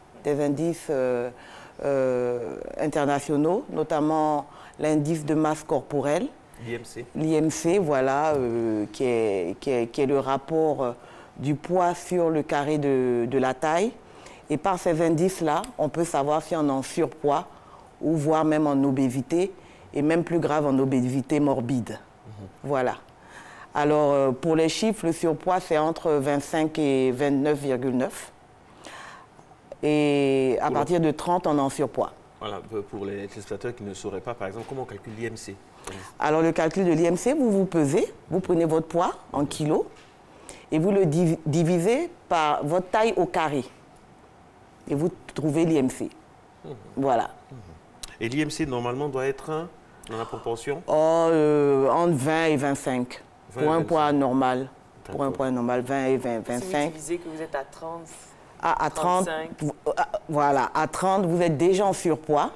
internationaux, notamment l'indice de masse corporelle. L'IMC. L'IMC, voilà, qui est le rapport du poids sur le carré de la taille. Et par ces indices-là, on peut savoir si on est en surpoids ou voire même en obésité, et même plus grave en obésité morbide. Voilà. Alors, pour les chiffres, le surpoids, c'est entre 25 et 29,9. Et à partir de 30, on est en surpoids. Voilà, pour les téléspectateurs qui ne sauraient pas, par exemple, comment on calcule l'IMC? Alors, le calcul de l'IMC, vous pesez, vous prenez votre poids en kilos et vous le divisez par votre taille au carré. Et vous trouvez l'IMC. Voilà. Et l'IMC, normalement, doit être dans la proportion? Entre 20 et 25. Pour un poids normal. Pour un poids normal, 20 et 25. Si vous divisez que vous êtes à 30, à 30, voilà, à 30, vous êtes déjà en surpoids.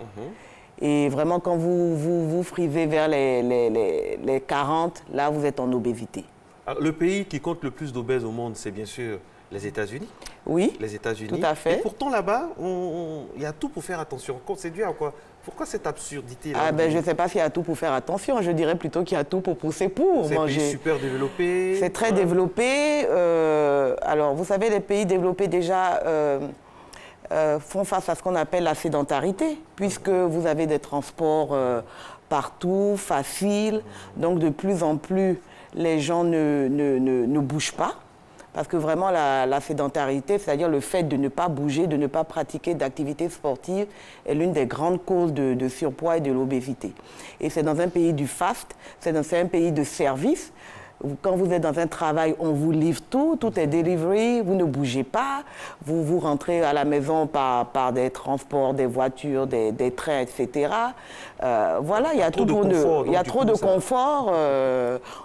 Et vraiment, quand vous frisez vers les 40, là, vous êtes en obésité. Alors, le pays qui compte le plus d'obèses au monde, c'est bien sûr les États-Unis. Oui, les États-Unis. Tout à fait. Et pourtant, là-bas, il y a tout pour faire attention. C'est dû à quoi? Pourquoi cette absurdité-là? Je ne sais pas s'il y a tout pour faire attention. Je dirais plutôt qu'il y a tout pour pousser pour manger. C'est un pays super développé. C'est très développé. Alors, vous savez, les pays développés déjà font face à ce qu'on appelle la sédentarité, puisque vous avez des transports partout, faciles. Donc, de plus en plus, les gens ne bougent pas. Parce que vraiment, la sédentarité, c'est-à-dire le fait de ne pas bouger, de ne pas pratiquer d'activité sportive, est l'une des grandes causes de surpoids et de l'obésité. Et c'est dans un pays du fast, c'est un pays de service, Quand vous êtes dans un travail, on vous livre tout, tout est delivery, vous ne bougez pas, vous rentrez à la maison par des transports, des voitures, des trains, etc. Voilà, il y a trop de confort.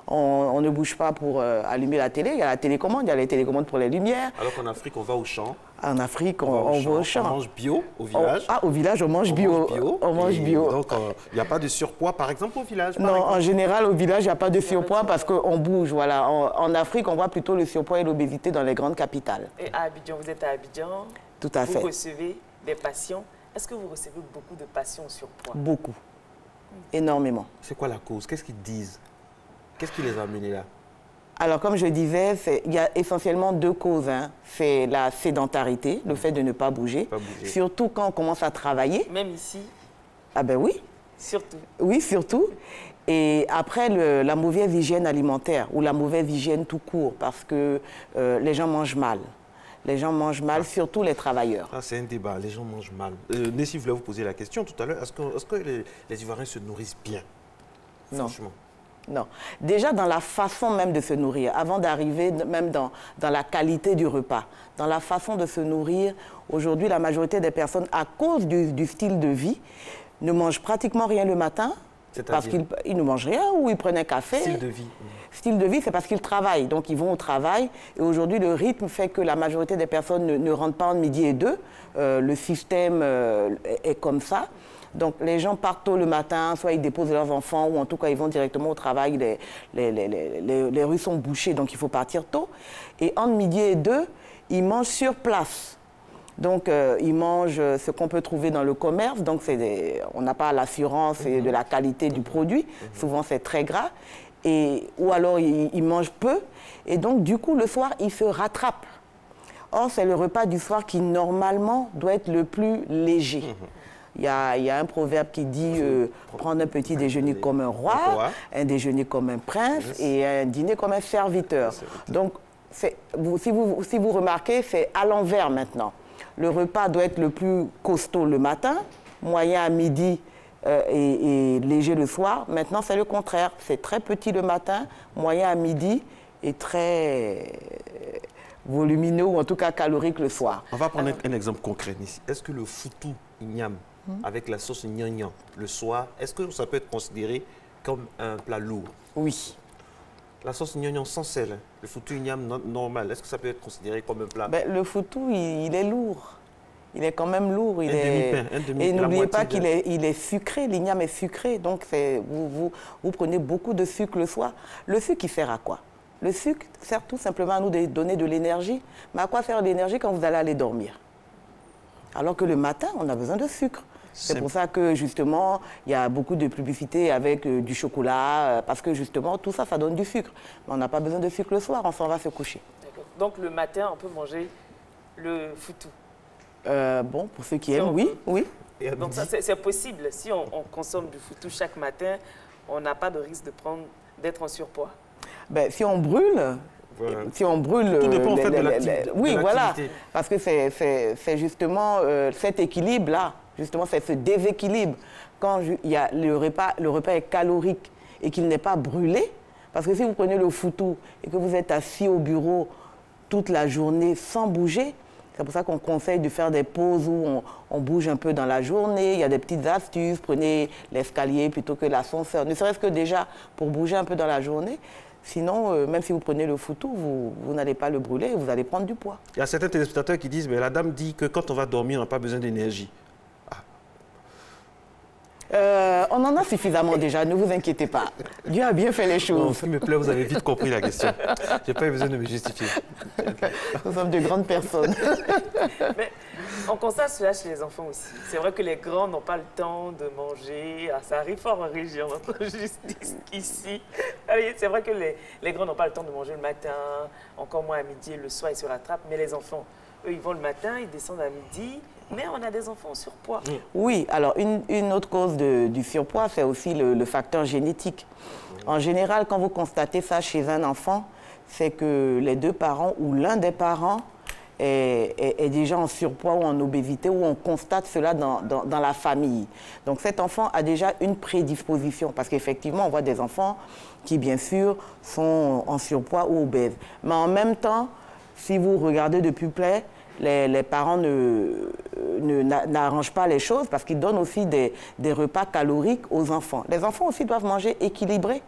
On ne bouge pas pour allumer la télé. Il y a la télécommande, il y a les télécommandes pour les lumières. Alors qu'en Afrique, on va au champ. En Afrique, on va au champ. On mange bio au village. Au village, on mange bio. On mange bio. Donc, il n'y a pas de surpoids, par exemple, au village? Non, en général, au village, il n'y a pas de surpoids parce qu'on bouge. Voilà. En Afrique, on voit plutôt le surpoids et l'obésité dans les grandes capitales. Et à Abidjan, vous êtes à Abidjan. Tout à fait. Vous recevez des patients. Est-ce que vous recevez beaucoup de patients au surpoids? Beaucoup. Énormément. C'est quoi la cause? Qu'est-ce qu'ils disent? Qu'est-ce qui les a amenés là? Alors, comme je disais, il y a essentiellement deux causes. Hein. C'est la sédentarité, le fait de ne pas bouger. Surtout quand on commence à travailler. Même ici? Ah ben oui. Surtout? Oui, surtout. Et après, la mauvaise hygiène alimentaire ou la mauvaise hygiène tout court, parce que les gens mangent mal. Les gens mangent mal, surtout les travailleurs. Ah, c'est un débat, les gens mangent mal. Nessie voulait vous poser la question tout à l'heure. Est-ce que les Ivoiriens se nourrissent bien? Non. Franchement. Non. Déjà dans la façon même de se nourrir, avant d'arriver même dans la qualité du repas, dans la façon de se nourrir, aujourd'hui la majorité des personnes, à cause du style de vie, ne mangent pratiquement rien le matin, parce qu'ils ne mangent rien ou ils prennent un café. Style de vie. Style de vie, c'est parce qu'ils travaillent. Donc ils vont au travail et aujourd'hui le rythme fait que la majorité des personnes ne rentrent pas entre midi et 2. Le système est comme ça. Donc, les gens partent tôt le matin, soit ils déposent leurs enfants, ou en tout cas, ils vont directement au travail. Les rues sont bouchées, donc il faut partir tôt. Et entre midi et 2, ils mangent sur place. Donc, ils mangent ce qu'on peut trouver dans le commerce. Donc, on n'a pas l'assurance de la qualité du produit. Souvent, c'est très gras. Ou alors, ils mangent peu. Et donc, du coup, le soir, ils se rattrapent. Or, c'est le repas du soir qui, normalement, doit être le plus léger. Il y a un proverbe qui dit prendre un petit déjeuner comme un roi, un déjeuner comme un prince et un dîner comme un serviteur. Donc, si vous remarquez, c'est à l'envers maintenant. Le repas doit être le plus costaud le matin, moyen à midi et léger le soir. Maintenant, c'est le contraire. C'est très petit le matin, moyen à midi et très volumineux ou en tout cas calorique le soir. On va prendre un exemple concret ici. Est-ce que le foutou igname avec la sauce gnangnan le soir, est-ce que ça peut être considéré comme un plat lourd? Oui. La sauce gnangnan sans sel, le foutou igname normal, est-ce que ça peut être considéré comme un plat? Le foutou, il est lourd. Il est quand même lourd. Demi-pain, et n'oubliez pas qu'il est sucré, l'igname est sucré. Donc, vous prenez beaucoup de sucre le soir. Le sucre, il sert à quoi? Le sucre sert tout simplement à nous de donner de l'énergie. Mais à quoi sert l'énergie quand vous allez aller dormir? Alors que le matin, on a besoin de sucre. C'est pour ça que, justement, il y a beaucoup de publicité avec du chocolat, parce que, justement, tout ça, ça donne du sucre. Mais on n'a pas besoin de sucre le soir, on s'en va se coucher. Donc, le matin, on peut manger le foutou? Bon, pour ceux qui aiment, oui. Donc, c'est possible. Si on consomme du foutou chaque matin, on n'a pas de risque d'être en surpoids? Si on brûle... Voilà. Si on brûle... Tout dépend en fait de l'activité. Oui, voilà. Parce que c'est justement cet équilibre-là, justement, c'est ce déséquilibre. Quand le repas est calorique et qu'il n'est pas brûlé, parce que si vous prenez le foutou et que vous êtes assis au bureau toute la journée sans bouger, c'est pour ça qu'on conseille de faire des pauses où on bouge un peu dans la journée. Il y a des petites astuces. Prenez l'escalier plutôt que l'ascenseur. Ne serait-ce que déjà pour bouger un peu dans la journée. Sinon, même si vous prenez le foutou, vous n'allez pas le brûler, vous allez prendre du poids. Il y a certains téléspectateurs qui disent, mais la dame dit que quand on va dormir, on n'a pas besoin d'énergie. On en a suffisamment déjà, ne vous inquiétez pas. Dieu a bien fait les choses. Bon, s'il me plaît, vous avez vite compris la question. Je n'ai pas eu besoin de me justifier. Nous sommes de grandes personnes. Mais on constate cela chez les enfants aussi. C'est vrai que les grands n'ont pas le temps de manger. Ça arrive fort en région, juste ici. C'est vrai que les grands n'ont pas le temps de manger le matin, encore moins à midi et le soir, ils se rattrapent. Mais les enfants, eux, ils vont le matin, ils descendent à midi. Mais on a des enfants en surpoids. Oui, alors une autre cause du surpoids, c'est aussi le facteur génétique. En général, quand vous constatez ça chez un enfant, c'est que les deux parents ou l'un des parents est déjà en surpoids ou en obésité, ou on constate cela dans la famille. Donc cet enfant a déjà une prédisposition, parce qu'effectivement, on voit des enfants qui, bien sûr, sont en surpoids ou obèses. Mais en même temps, si vous regardez de plus près, les parents n'arrangent pas les choses parce qu'ils donnent aussi des repas caloriques aux enfants. Les enfants aussi doivent manger équilibré.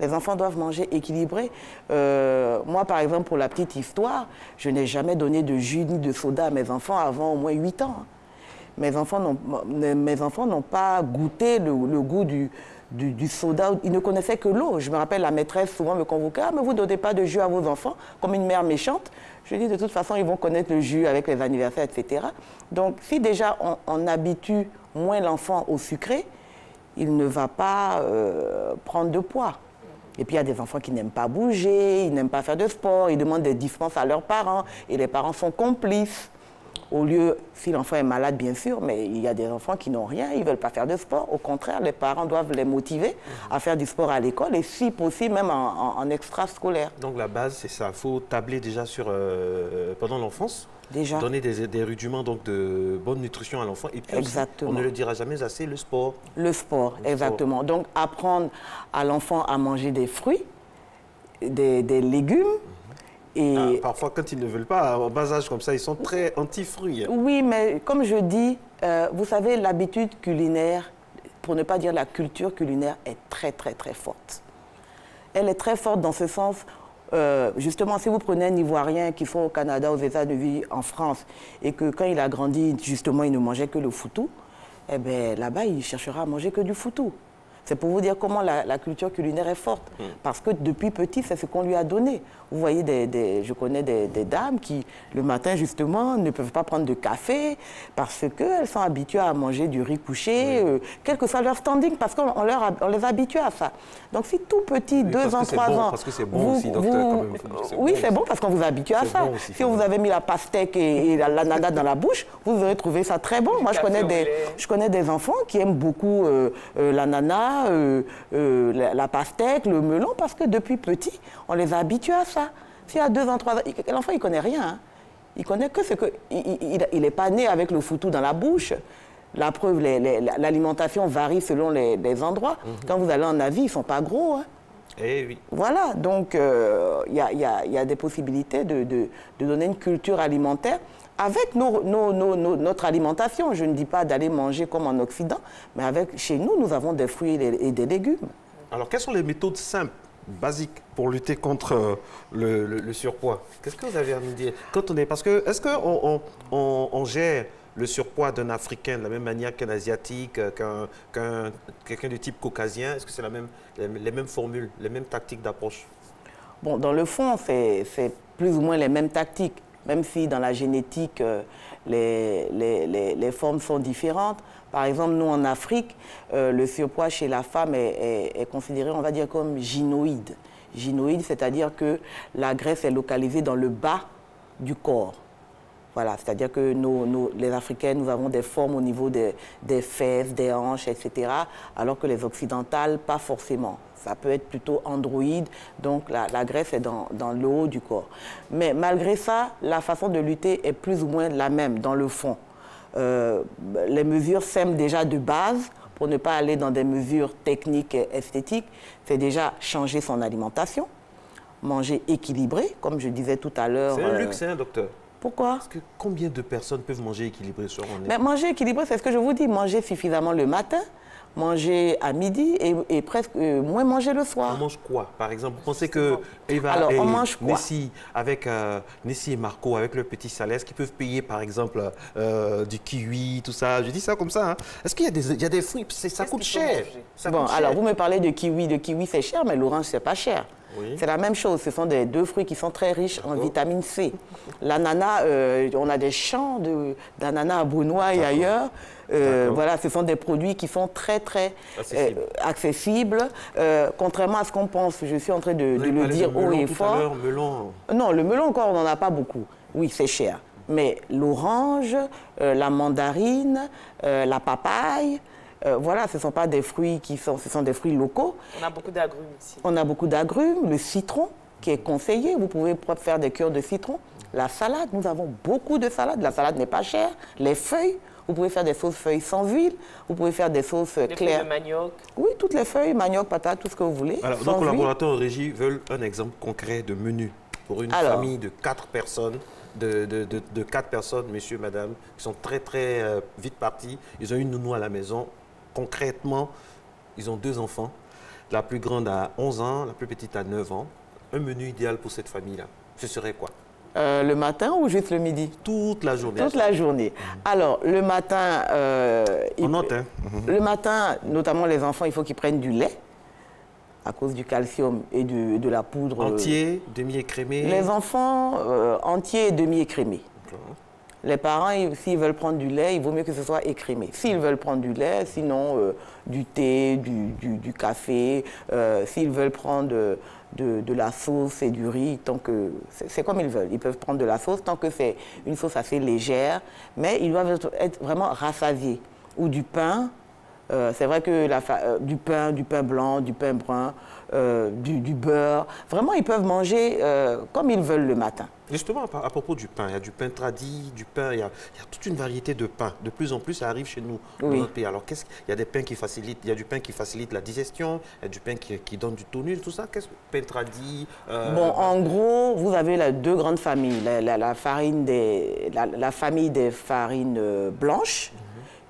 Les enfants doivent manger équilibré. Moi, par exemple, pour la petite histoire, je n'ai jamais donné de jus ni de soda à mes enfants avant au moins 8 ans. Mes enfants n'ont pas goûté le goût du soda. Ils ne connaissaient que l'eau. Je me rappelle, la maîtresse souvent me convoquait « Ah, mais vous ne donnez pas de jus à vos enfants ?» comme une mère méchante. Je dis, de toute façon, ils vont connaître le jus avec les anniversaires, etc. Donc, si déjà on habitue moins l'enfant au sucré, il ne va pas prendre de poids. Et puis, il y a des enfants qui n'aiment pas bouger, ils n'aiment pas faire de sport, ils demandent des dispenses à leurs parents, et les parents sont complices. Au lieu, si l'enfant est malade, bien sûr, mais il y a des enfants qui n'ont rien, ils ne veulent pas faire de sport. Au contraire, les parents doivent les motiver à faire du sport à l'école et si possible, même en extrascolaire. Donc la base, c'est ça. Il faut tabler déjà sur, pendant l'enfance. Déjà. Donner des rudiments donc, de bonne nutrition à l'enfant. Et puis aussi, on ne le dira jamais assez, le sport. Le sport, exactement. Donc apprendre à l'enfant à manger des fruits, des légumes. Et parfois, quand ils ne veulent pas, au bas âge comme ça, ils sont très anti-fruits. Oui, mais comme je dis, vous savez, l'habitude culinaire, pour ne pas dire la culture culinaire, est très, très, très forte. Elle est très forte dans ce sens, justement, si vous prenez un Ivoirien qui soit au Canada, aux États-Unis, en France, et que quand il a grandi, justement, il ne mangeait que le foutou, eh bien, là-bas, il cherchera à manger que du foutou. C'est pour vous dire comment la culture culinaire est forte. Parce que depuis petit, c'est ce qu'on lui a donné. Vous voyez, je connais des dames qui, le matin, justement, ne peuvent pas prendre de café parce qu'elles sont habituées à manger du riz couché, quel que soit leur standing, parce qu'on les a habitués à ça. Donc, si tout petit, 2 ans, 3 ans... Parce que c'est bon aussi, docteur, quand même. Oui, c'est bon parce qu'on vous a habitué à ça. Si on vous avait mis la pastèque et l'ananas dans la bouche, vous aurez trouvé ça très bon. Moi, je connais des enfants qui aiment beaucoup l'ananas, la pastèque, le melon, parce que depuis petit, on les a habitués à ça. S'il y a 2 ans, 3 ans, l'enfant, il ne connaît rien. Hein. Il connaît que ce que... Il n'est pas né avec le foutou dans la bouche. La preuve, l'alimentation varie selon les endroits. Quand vous allez en Asie, ils ne sont pas gros. Hein. Eh oui. Voilà, donc il y a des possibilités de donner une culture alimentaire avec notre alimentation. Je ne dis pas d'aller manger comme en Occident, mais chez nous, nous avons des fruits et des légumes. Alors, quelles sont les méthodes simples, basiques, pour lutter contre le surpoids? Qu'est-ce que vous avez à nous dire? Parce que, est-ce qu'on gère le surpoids d'un Africain de la même manière qu'un Asiatique, quelqu'un de type caucasien? Est-ce que c'est les mêmes formules, les mêmes tactiques d'approche? Bon, dans le fond, c'est plus ou moins les mêmes tactiques. Même si dans la génétique, les formes sont différentes. Par exemple, nous, en Afrique, le surpoids chez la femme est considéré, on va dire, comme gynoïde. Gynoïde, c'est-à-dire que la graisse est localisée dans le bas du corps. Voilà, c'est-à-dire que les Africains, nous avons des formes au niveau des fesses, des hanches, etc., alors que les occidentales, pas forcément. Ça peut être plutôt androïde, donc la graisse est dans le haut du corps. Mais malgré ça, la façon de lutter est plus ou moins la même, dans le fond. Les mesures sèment déjà de base, pour ne pas aller dans des mesures techniques et esthétiques, c'est déjà changer son alimentation, manger équilibré, comme je disais tout à l'heure. C'est un luxe, hein, docteur? Pourquoi? Parce que combien de personnes peuvent manger équilibré sur un Mais manger équilibré, c'est ce que je vous dis, manger suffisamment le matin, manger à midi et presque moins manger le soir. On mange quoi, par exemple? Vous pensez que Eva Nessie et Marco, avec leur petit salaire, est-ce qu'ils peuvent payer, par exemple, du kiwi, tout ça? Je dis ça comme ça. Hein. Est-ce qu'il y a des fruits? Ça coûte cher. Alors, vous me parlez de kiwi. De kiwi, c'est cher, mais l'orange, c'est pas cher. Oui. C'est la même chose. Ce sont des 2 fruits qui sont très riches en vitamine C. L'ananas, on a des champs d'ananas à Brunois et ailleurs. Voilà, ce sont des produits qui sont très, très accessibles. Contrairement à ce qu'on pense, je suis en train de le dire haut et fort. Melon. Non, le melon encore, on n'en a pas beaucoup. Oui, c'est cher. Mais l'orange, la mandarine, la papaye, voilà, ce ne sont pas des fruits ce sont des fruits locaux. On a beaucoup d'agrumes ici. On a beaucoup d'agrumes, le citron qui est conseillé. Vous pouvez faire des cures de citron. La salade, nous avons beaucoup de salades. La salade n'est pas chère. Les feuilles, vous pouvez faire des sauces feuilles sans huile. Vous pouvez faire des sauces claires. Des feuilles de manioc. Oui, toutes les feuilles, manioc, patate, tout ce que vous voulez. Alors, nos collaborateurs en régie veulent un exemple concret de menu pour une famille de 4 personnes. De 4 personnes, messieurs, madame, qui sont très, très vite partis. Ils ont une nounou à la maison. Concrètement, ils ont 2 enfants. La plus grande a 11 ans, la plus petite a 9 ans. Un menu idéal pour cette famille-là, ce serait quoi? Le matin ou juste le midi? Toute la journée. Toute la journée. Alors, le matin... Le matin, notamment les enfants, il faut qu'ils prennent du lait à cause du calcium et de la poudre. Entier, demi-écrémé? Les enfants, entiers et demi-écrémés. Les parents, s'ils veulent prendre du lait, il vaut mieux que ce soit écrémé. S'ils veulent prendre du lait, sinon du thé, du café. S'ils veulent prendre de la sauce et du riz, tant que c'est comme ils veulent. Ils peuvent prendre de la sauce tant que c'est une sauce assez légère, mais ils doivent être vraiment rassasiés. Ou du pain. C'est vrai que du pain blanc, du pain brun, du beurre. Vraiment, ils peuvent manger comme ils veulent le matin. Justement, à propos du pain, il y a du pain tradit, du pain, il y a toute une variété de pains. De plus en plus, ça arrive chez nous, dans notre pays. Alors, il y a des pains qui facilitent, il y a du pain qui facilite la digestion, il y a du pain qui donne du tonus, tout ça. Qu'est-ce que pain tradit? Bon, en gros, vous avez 2 grandes familles. La famille des farines blanches,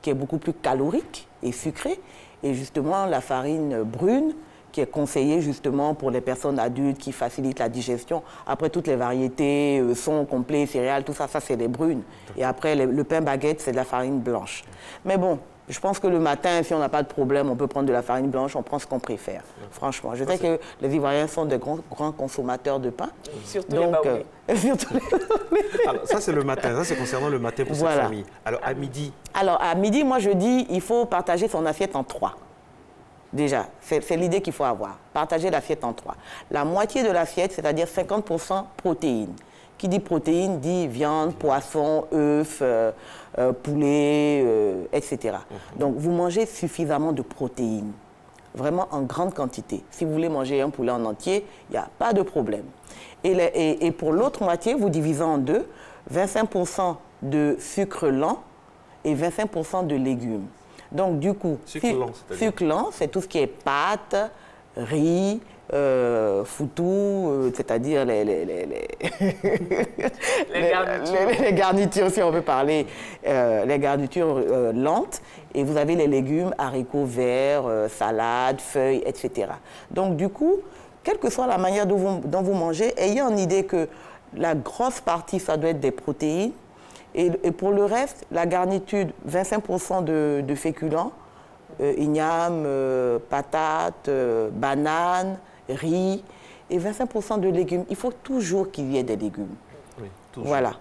qui est beaucoup plus calorique et sucrée, et justement la farine brune, qui est conseillée justement pour les personnes adultes, qui facilite la digestion. Après, toutes les variétés, son complet, céréales, tout ça, ça c'est les brunes. Et après, le pain baguette, c'est de la farine blanche. Mais bon, je pense que le matin, si on n'a pas de problème, on peut prendre de la farine blanche, on prend ce qu'on préfère. Franchement, je sais que les Ivoiriens sont des grands consommateurs de pain. Surtout les baoulés. Alors, ça, c'est le matin. Ça, c'est concernant le matin pour cette famille. Alors, à midi? Alors, à midi, moi, je dis, il faut partager son assiette en 3. Déjà, c'est l'idée qu'il faut avoir. Partager l'assiette en 3. La moitié de l'assiette, c'est-à-dire 50% protéines. Qui dit protéines dit viande, poisson, œufs, poulet, etc. Donc, vous mangez suffisamment de protéines. Vraiment en grande quantité. Si vous voulez manger un poulet en entier, il n'y a pas de problème. Et pour l'autre moitié, vous divisez en 2, 25% de sucre lent et 25% de légumes. Donc, du coup, sucre lent, c'est tout ce qui est pâtes, riz, foutou, c'est-à-dire les garnitures, si on veut parler, les garnitures lentes. Et vous avez les légumes, haricots verts, salades, feuilles, etc. Donc, du coup, quelle que soit la manière dont vous mangez, ayez en idée que la grosse partie, ça doit être des protéines. Et pour le reste, la garniture, 25% de féculents, igname, patates, bananes, riz, et 25% de légumes. Il faut toujours qu'il y ait des légumes. Oui, toujours. Voilà.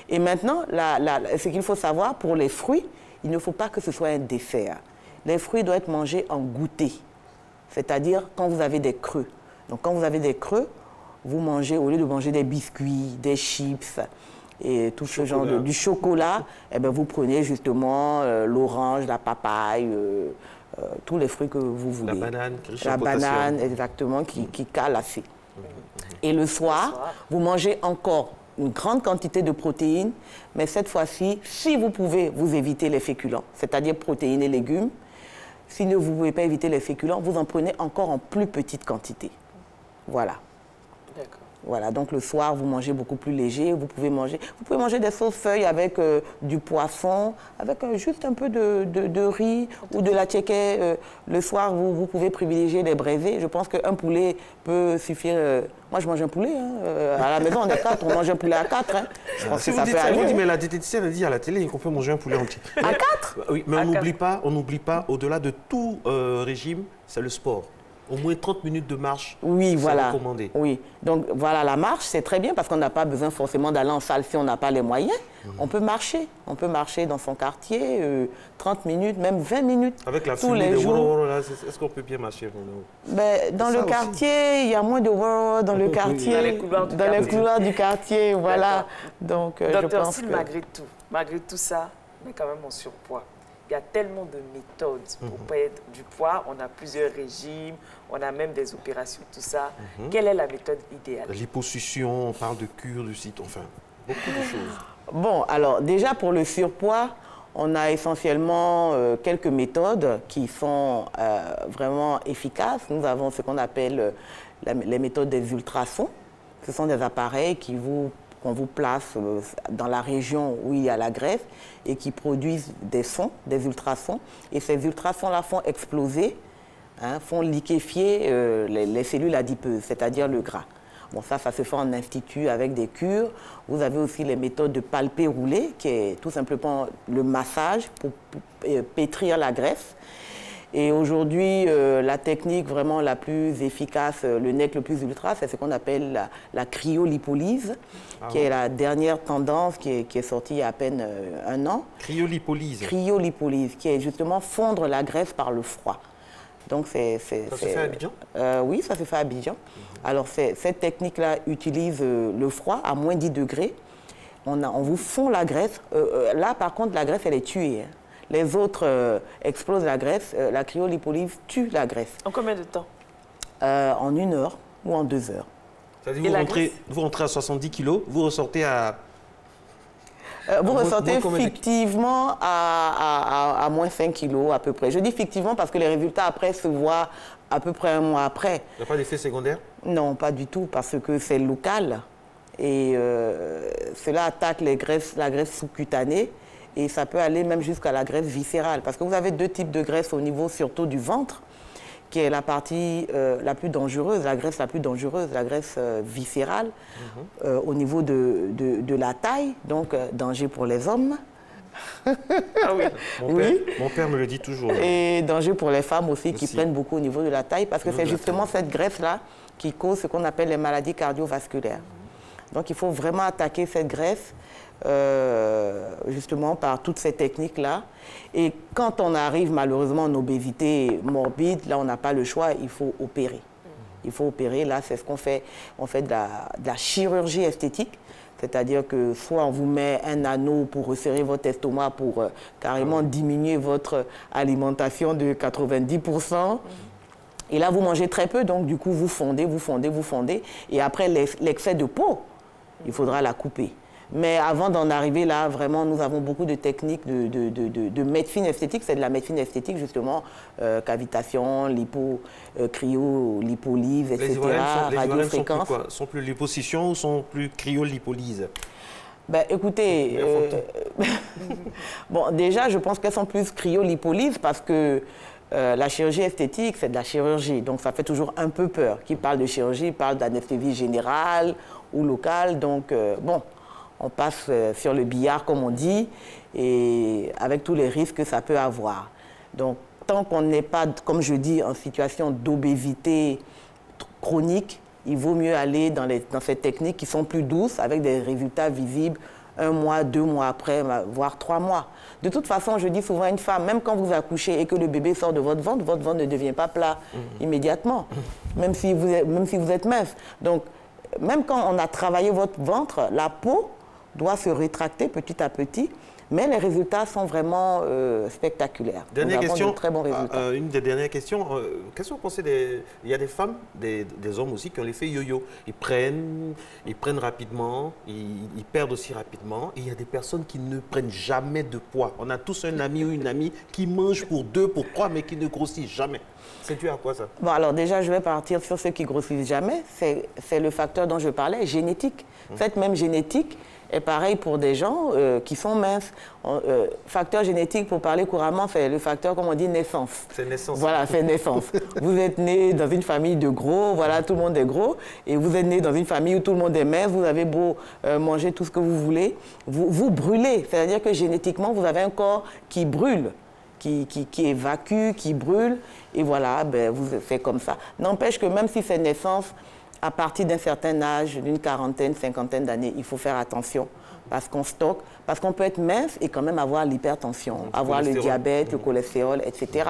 Et maintenant, ce qu'il faut savoir, pour les fruits, il ne faut pas que ce soit un dessert. Les fruits doivent être mangés en goûter, c'est-à-dire quand vous avez des creux. Donc quand vous avez des creux, vous mangez, au lieu de manger des biscuits, des chips, et tout ce genre du chocolat, eh bien, vous prenez justement l'orange, la papaye, tous les fruits que vous voulez. La banane, exactement, qui cale assez. Et le soir, vous mangez encore une grande quantité de protéines, mais cette fois-ci, si vous pouvez, vous évitez les féculents, c'est-à-dire protéines et légumes. Si vous ne pouvez pas éviter les féculents, vous en prenez encore en plus petite quantité. Voilà. D'accord. Voilà, donc le soir, vous mangez beaucoup plus léger. Vous pouvez manger des sauces feuilles avec du poisson, avec juste un peu de riz ou de la tchéké. Le soir, vous pouvez privilégier les braisés. Je pense qu'un poulet peut suffire. Moi, je mange un poulet. À la maison, on est 4, on mange un poulet à 4. Je pense que ça peut aller. Mais la diététicienne a dit à la télé qu'on peut manger un poulet entier. À 4? Oui, mais on n'oublie pas, au-delà de tout régime, c'est le sport. Au moins 30 minutes de marche, oui, voilà. Recommandé. Oui, donc voilà, la marche, c'est très bien parce qu'on n'a pas besoin forcément d'aller en salle si on n'a pas les moyens. On peut marcher dans son quartier, 30 minutes, même 20 minutes. Avec la tous les jours. Est-ce qu'on peut bien marcher? Dans le quartier, il y a moins de woro dans le quartier, dans les couloirs du quartier, voilà. Donc, je pense que... malgré tout ça, on est quand même en surpoids. Il y a tellement de méthodes pour perdre du poids. On a plusieurs régimes, on a même des opérations, tout ça. Quelle est la méthode idéale? L'hyposuction, on parle de cure, de site, enfin, beaucoup de choses. Bon, alors déjà pour le surpoids, on a essentiellement quelques méthodes qui sont vraiment efficaces. Nous avons ce qu'on appelle les méthodes des ultrasons. Ce sont des appareils qu'on vous place dans la région où il y a la graisse et qui produisent des sons, des ultrasons. Et ces ultrasons-là font exploser, font liquéfier les cellules adipeuses, c'est-à-dire le gras. Bon, ça se fait en institut avec des cures. Vous avez aussi les méthodes de palper-rouler, qui est tout simplement le massage pour pétrir la graisse. Et aujourd'hui, la technique vraiment la plus efficace, le nec le plus ultra, c'est ce qu'on appelle la cryolipolyse, qui est la dernière tendance qui est sortie il y a à peine 1 an. Cryolipolyse. Cryolipolyse, qui est justement fondre la graisse par le froid. Donc ça se fait à Abidjan? Oui, ça se fait à Abidjan. Alors cette technique-là utilise le froid à moins 10 degrés. On vous fond la graisse. Là, par contre, la graisse, elle est tuée. Les autres explosent la graisse. La cryolipolyse tue la graisse. En combien de temps? En 1 heure ou en 2 heures. C'est-à-dire vous rentrez à 70 kg, vous ressortez à... vous ressortez fictivement à moins 5 kg à peu près. Je dis fictivement parce que les résultats après se voient à peu près 1 mois après. Il n'y a pas d'effet secondaire? Non, pas du tout, parce que c'est local. Et cela attaque la graisse sous-cutanée. Et ça peut aller même jusqu'à la graisse viscérale. Parce que vous avez 2 types de graisse au niveau surtout du ventre, qui est la partie la plus dangereuse, la graisse la plus dangereuse, la graisse viscérale, au niveau de la taille, donc danger pour les hommes. Ah oui. Mon père me le dit toujours. Et danger pour les femmes aussi, qui prennent beaucoup au niveau de la taille, parce que c'est justement cette graisse-là qui cause ce qu'on appelle les maladies cardiovasculaires. Donc il faut vraiment attaquer cette graisse, justement par toutes ces techniques-là. Et quand on arrive malheureusement en obésité morbide, là on n'a pas le choix, il faut opérer. Il faut opérer, là c'est ce qu'on fait. On fait de la chirurgie esthétique, c'est-à-dire que soit on vous met un anneau pour resserrer votre estomac pour carrément diminuer votre alimentation de 90%. Et là vous mangez très peu, donc du coup vous fondez. Et après l'excès de peau, il faudra la couper. Mais avant d'en arriver là, vraiment, nous avons beaucoup de techniques de médecine esthétique. C'est de la médecine esthétique, justement, cavitation, cryolipolyse, etc., radiofréquence. Sont plus liposuction ou sont plus cryolipolyse? Ben, écoutez, bon, déjà, je pense qu'elles sont plus cryolipolyse parce que la chirurgie esthétique, c'est de la chirurgie. Donc, ça fait toujours un peu peur. Qui parle de chirurgie, parle d'anesthésie générale ou locale. Donc, bon, on passe sur le billard, comme on dit, et avec tous les risques que ça peut avoir. Donc, tant qu'on n'est pas, comme je dis, en situation d'obésité chronique, il vaut mieux aller dans ces techniques qui sont plus douces, avec des résultats visibles 1 mois, 2 mois après, voire 3 mois. De toute façon, je dis souvent à une femme, même quand vous accouchez et que le bébé sort de votre ventre ne devient pas plat immédiatement, même si vous êtes mince. Donc, même quand on a travaillé votre ventre, la peau doit se rétracter petit à petit, mais les résultats sont vraiment spectaculaient. Dernière question, très bons résultats. une des dernières questions. Qu'est-ce que vous pensez Il y a des femmes, des hommes aussi qui ont l'effet yo-yo. Ils prennent rapidement, ils perdent aussi rapidement. Et il y a des personnes qui ne prennent jamais de poids. On a tous un ami ou une amie qui mange pour 2, pour 3, mais qui ne grossit jamais. C'est dû à quoi ça? Bon, alors déjà, je vais partir sur ceux qui grossissent jamais. C'est le facteur dont je parlais, génétique. Cette même génétique est pareil pour des gens qui sont minces. Facteur génétique, pour parler couramment, c'est le facteur, comme on dit, naissance. C'est naissance. Voilà, c'est naissance. Vous êtes né dans une famille de gros, voilà, tout le monde est gros, et vous êtes né dans une famille où tout le monde est mince, vous avez beau manger tout ce que vous voulez, vous brûlez. C'est-à-dire que génétiquement, vous avez un corps qui brûle, qui évacue, qui brûle, et voilà, ben, vous faites comme ça. N'empêche que même si c'est naissance, à partir d'un certain âge, d'une quarantaine, cinquantaine d'années, il faut faire attention parce qu'on stocke, parce qu'on peut être mince et quand même avoir l'hypertension, avoir le diabète, le cholestérol, etc.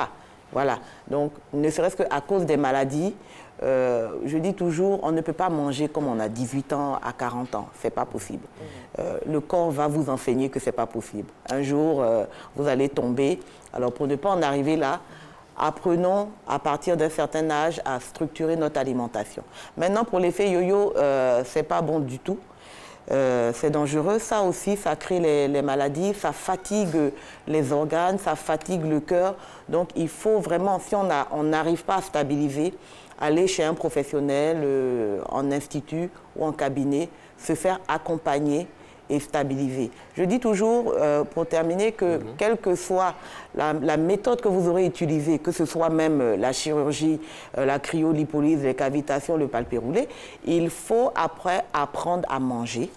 Voilà. Donc, ne serait-ce qu'à cause des maladies, je dis toujours, on ne peut pas manger comme on a 18 ans à 40 ans. Ce n'est pas possible. Le corps va vous enseigner que ce n'est pas possible. Un jour, vous allez tomber. Alors, pour ne pas en arriver là, apprenons à partir d'un certain âge à structurer notre alimentation. Maintenant, pour l'effet yo-yo, ce n'est pas bon du tout. c'est dangereux. Ça aussi, ça crée les maladies, ça fatigue les organes, ça fatigue le cœur. Donc, il faut vraiment, si on n'arrive pas à stabiliser, aller chez un professionnel en institut ou en cabinet, se faire accompagner et stabiliser. Je dis toujours, pour terminer, que quelle que soit la méthode que vous aurez utilisée, que ce soit même la chirurgie, la cryolipolyse, les cavitations, le palpé roulé, il faut après apprendre à manger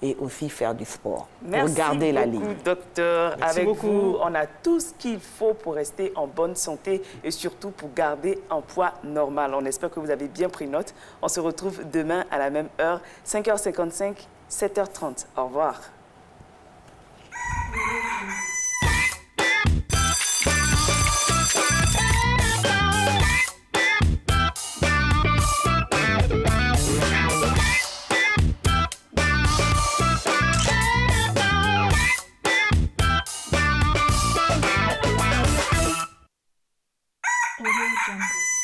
et aussi faire du sport pour garder la ligne. Merci beaucoup, docteur. Merci Avec beaucoup. vous, on a tout ce qu'il faut pour rester en bonne santé et surtout pour garder un poids normal. On espère que vous avez bien pris note. On se retrouve demain à la même heure, 5h55, 7h30. Au revoir. Audio Jungle.